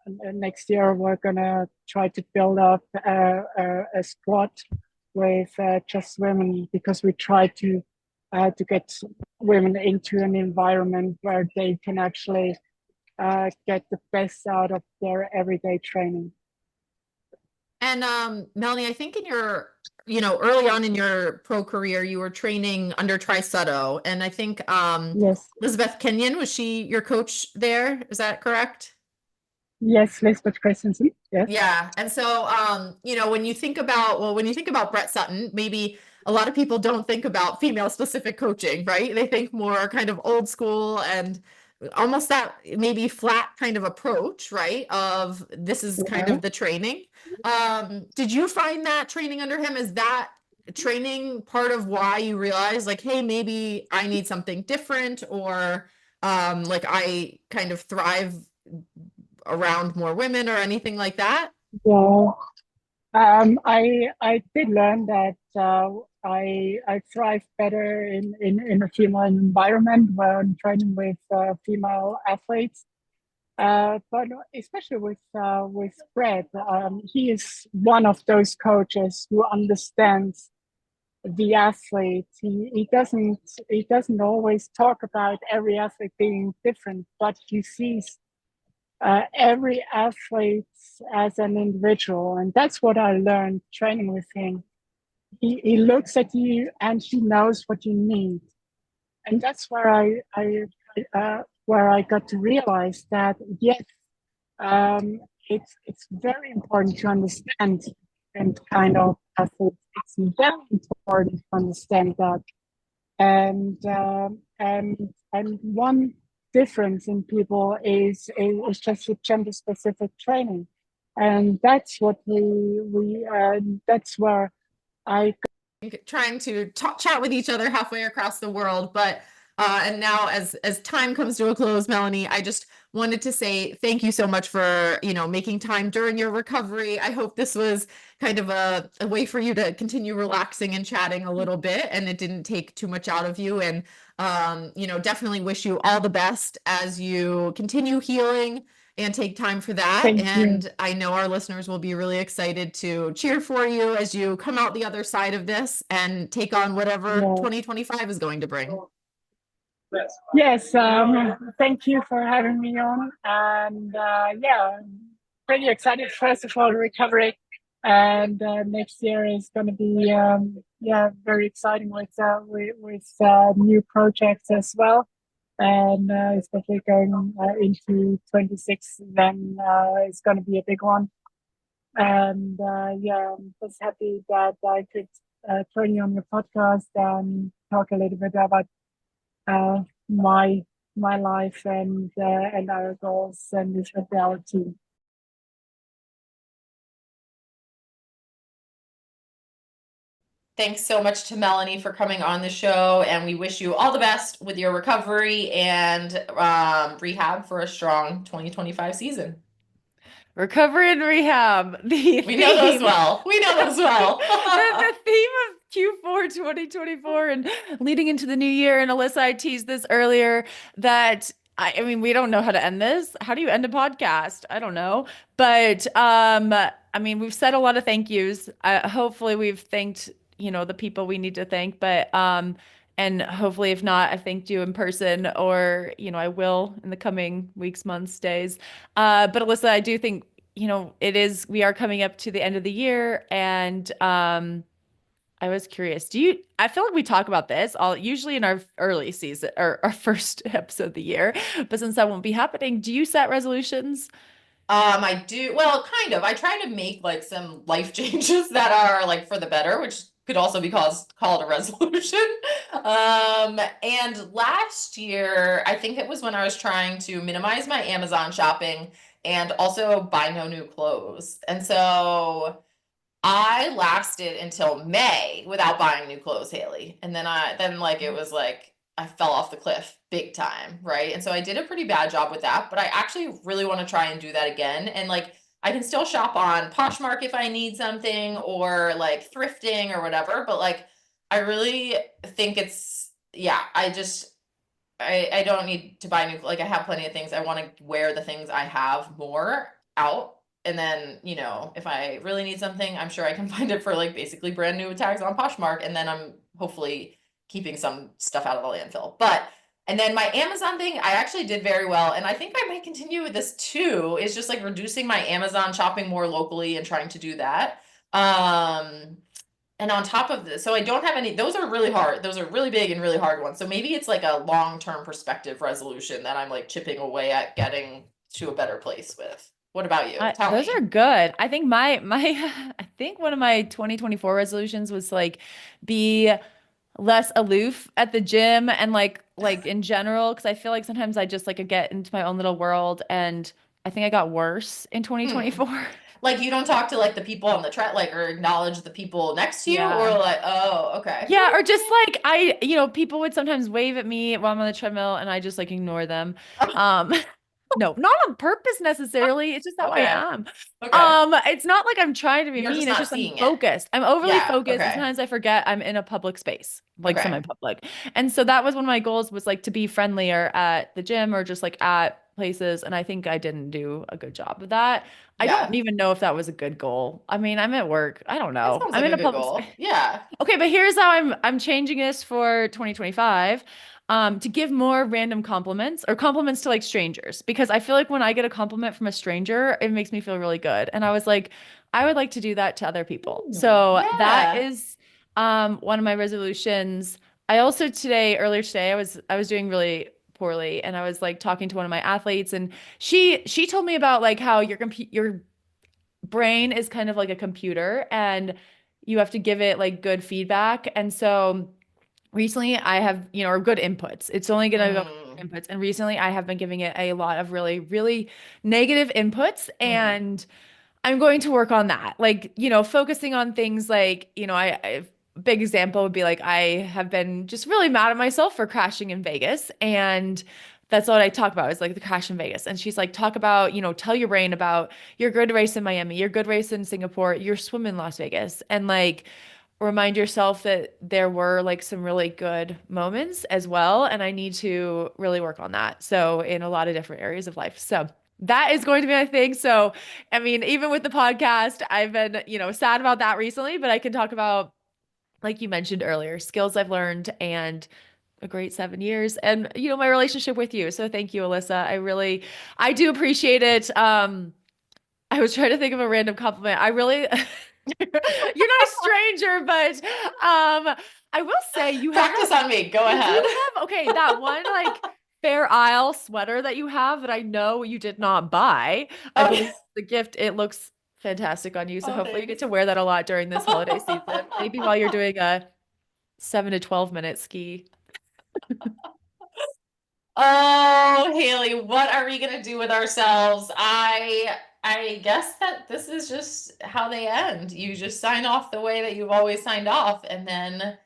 next year we're gonna try to build up a squad with just women, because we try to get women into an environment where they can actually get the best out of their everyday training. And Melanie, I think in your, you know, early on in your pro career, you were training under Tri-Sutto, and I think Yes. Elizabeth Kenyon, was she your coach there? Is that correct? Yes, Lisbeth Christensen. Yes. Yeah. And so, you know, when you think about Brett Sutton, maybe a lot of people don't think about female specific coaching, right? They think more kind of old school and almost that maybe flat kind of approach, right? Of this is kind of the training. Did you find that training under him, is that training part of why you realized like, hey, maybe I need something different, or like I kind of thrive around more women or anything like that? Yeah. I did learn that I thrive better in a female environment when I'm training with female athletes. But especially with Brett, he is one of those coaches who understands the athlete. He doesn't always talk about every athlete being different, but he sees every athlete as an individual, and that's what I learned training with him. He looks at you and he knows what you need, and that's where I got to realize that yes, it's very important to understand and kind of athletes. It's very important to understand that, and one difference in people is just the gender specific training, and that's what we that's where I trying to chat with each other halfway across the world, but and now as time comes to a close, Melanie, I just wanted to say thank you so much for, you know, making time during your recovery. I hope this was kind of a way for you to continue relaxing and chatting a little bit, and it didn't take too much out of you. And you know, definitely wish you all the best as you continue healing and take time for that. thank you. And I know our listeners will be really excited to cheer for you as you come out the other side of this and take on whatever Yeah. 2025 is going to bring. Yes, thank you for having me on, and yeah, I'm pretty excited. First of all, recovery, and next year is going to be yeah, very exciting with new projects as well, and especially going into 26, then it's going to be a big one. And yeah, I'm just happy that I could join you on your podcast and talk a little bit about my life and our goals and this with our team. Thanks so much to Melanie for coming on the show, and we wish you all the best with your recovery and rehab for a strong 2025 season. Recovery and rehab. We know those well. We know those well. The theme of Q4 2024 and leading into the new year. And Alyssa, I teased this earlier that I mean, we don't know how to end this. How do you end a podcast? I don't know. But I mean, we've said a lot of thank yous. Hopefully we've thanked, you know, the people we need to thank, but and hopefully if not, I thanked you in person, or, you know, I will in the coming weeks, months, days. But Alyssa, I do think, you know, we are coming up to the end of the year, and I was curious, I feel like we talk about this usually in our early season or our first episode of the year, but since that won't be happening, do you set resolutions? I do. Well, kind of. I try to make like some life changes that are like for the better, which could also be called a resolution. And last year, I think it was when I was trying to minimize my Amazon shopping and also buy no new clothes. And so I lasted until May without buying new clothes, Haley. And then it was like I fell off the cliff big time, right? And so I did a pretty bad job with that, but I actually really want to try and do that again. And like I can still shop on Poshmark if I need something, or like thrifting or whatever, but like I really think I don't need to buy new, like I have plenty of things. I want to wear the things I have more out. And then, you know, if I really need something, I'm sure I can find it for like basically brand new tags on Poshmark. And then I'm hopefully keeping some stuff out of the landfill. And then my Amazon thing, I actually did very well. And I think I might continue with this too, is just like reducing my Amazon shopping more locally and trying to do that. And on top of this, so I don't have any, those are really hard. Those are really big and really hard ones. So maybe it's like a long-term perspective resolution that I'm like chipping away at getting to a better place with. What about you? Tell Those me. are good. I think I think one of my 2024 resolutions was like be less aloof at the gym and like in general, because I feel like sometimes I just like get into my own little world, and I think I got worse in Hmm. 2024. Like you don't talk to like the people on the track, like, or acknowledge the people next to you, or Yeah. like, oh, okay, I feel Yeah, or what just like people would sometimes wave at me while I'm on the treadmill and I just like ignore them. you mean. Um no, not on purpose necessarily. It's just how I Okay, am. okay. It's not like I'm trying to be You're just mean. It's not just I'm seeing it. focused. I'm overly Yeah, focused, and okay, sometimes I forget I'm in a public space, like okay. semi-public. And so that was one of my goals, was like to be friendlier at the gym or just like at places. And I think I didn't do a good job of that. I don't Yeah, even know if that was a good goal. I mean, I'm at work. I don't it know. sounds I'm like in a a good public space. goal. Yeah. Okay, but here's how I'm changing this for 2025. To give more random compliments or compliments to like strangers, because I feel like when I get a compliment from a stranger, it makes me feel really good. And I was like, I would like to do that to other people. So that Yeah. is one of my resolutions. I also earlier today, I was doing really poorly, and I was like talking to one of my athletes, and she told me about like how your brain is kind of like a computer, and you have to give it like good feedback. And so recently I have, or good inputs. It's only going to go Mm, inputs. And recently I have been giving it a lot of really, really negative inputs. mm, And I'm going to work on that. Like, focusing on things like, big example would be like, I have been just really mad at myself for crashing in Vegas. And that's what I talk about, is like the crash in Vegas. And she's like, talk about, tell your brain about your good race in Miami, your good race in Singapore, your swim in Las Vegas. And like, remind yourself that there were like some really good moments as well. And I need to really work on that. So, in a lot of different areas of life. So, that is going to be my thing. So, I mean, even with the podcast, I've been, sad about that recently, but I can talk about, like you mentioned earlier, skills I've learned and a great 7 years, and, my relationship with you. So, thank you, Alyssa. I do appreciate it. I was trying to think of a random compliment. I really, you're not a stranger, but I will say practice on me. Go you ahead. do have, okay, that one like Fair Isle sweater that you have that I know you did not buy. I Okay. believe the gift, it looks fantastic on you. So Oh, hopefully you get thanks. to wear that a lot during this holiday season. Maybe while you're doing a 7 to 12 minute ski. Oh, Haley, what are we gonna do with ourselves? I guess that this is just how they end. You just sign off the way that you've always signed off, and then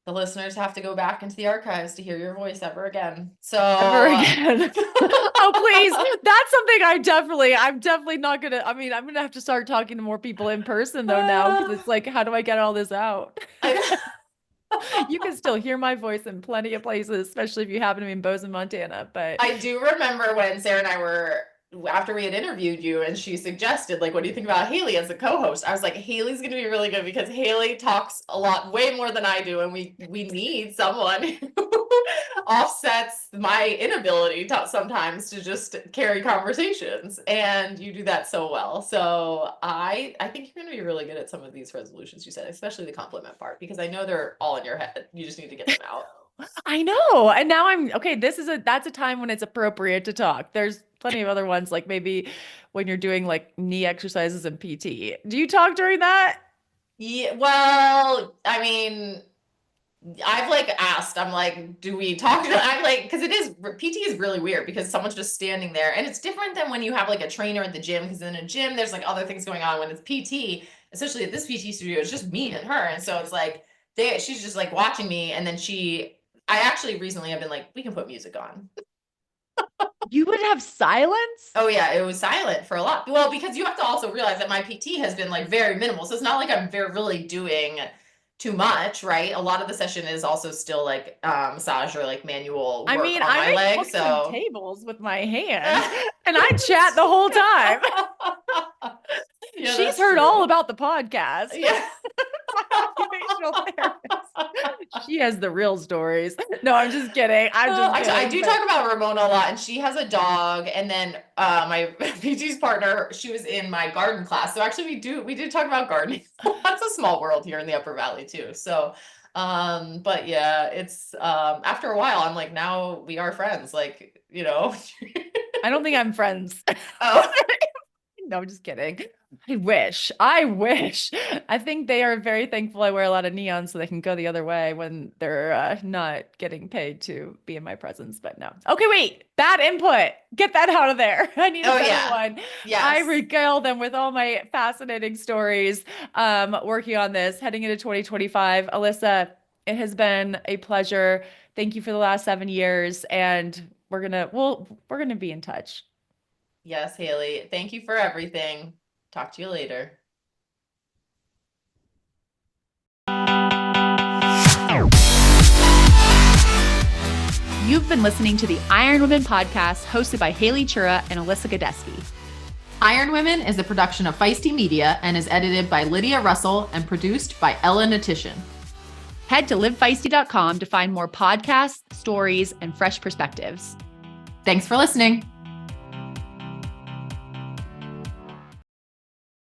the listeners have to go back into the archives to hear your voice ever again. So Ever again. Oh, please. That's something I'm definitely not gonna, I mean, I'm gonna have to start talking to more people in person though now, because it's like, how do I get all this out? I- You can still hear my voice in plenty of places, especially if you happen to be in Bozeman, Montana. But I do remember when Sarah and I were, after we had interviewed you, and she suggested, like, what do you think about Haley as a co-host? I was like, Haley's gonna be really good because Haley talks a lot, way more than I do, and we need someone who offsets my inability to, sometimes, to just carry conversations, and you do that so well. So I think you're gonna be really good at some of these resolutions you said, especially the compliment part, because I know they're all in your head. You just need to get them out. I know. And now I'm okay. That's a time when it's appropriate to talk. There's plenty of other ones, like maybe when you're doing like knee exercises and PT. Do you talk during that? Yeah, well, I mean, I've like asked, I'm like, do we talk? I'm like, because PT is really weird because someone's just standing there, and it's different than when you have like a trainer at the gym, because in a gym there's like other things going on. When it's PT, especially at this PT studio, it's just me and her, and so it's like she's just like watching me, and then I actually recently have been like, we can put music on. You would have silence? Oh yeah, it was silent for a lot. Well, because you have to also realize that my PT has been like very minimal. So it's not like I'm very really doing too much, right? A lot of the session is also still like massage or like manual I work mean, on I my make leg. books and So tables with my hands, and I chat the whole time. yeah, She's that's heard all true. about the podcast. Yeah. My occupational therapist. She has the real stories. No, I'm just kidding. I'm just I kidding. do But talk about Ramona a lot, and she has a dog. And then my PT's partner, she was in my garden class. So actually, we did talk about gardening. That's a small world here in the Upper Valley too. So, but yeah, it's after a while, I'm like, now we are friends. Like, I don't think I'm friends. oh, No, I'm just kidding. I wish. I think they are very thankful I wear a lot of neon so they can go the other way when they're not getting paid to be in my presence. But no. Okay, wait. Bad input. Get that out of there. I need a better one. Yes. I regale them with all my fascinating stories working on this, heading into 2025. Alyssa, it has been a pleasure. Thank you for the last 7 years. And we're gonna be in touch. Yes, Haley. Thank you for everything. Talk to you later. You've been listening to the Iron Women podcast hosted by Haley Chura and Alyssa Godesky. Iron Women is a production of Feisty Media and is edited by Lydia Russell and produced by Ella Natitian. Head to livefeisty.com to find more podcasts, stories, and fresh perspectives. Thanks for listening.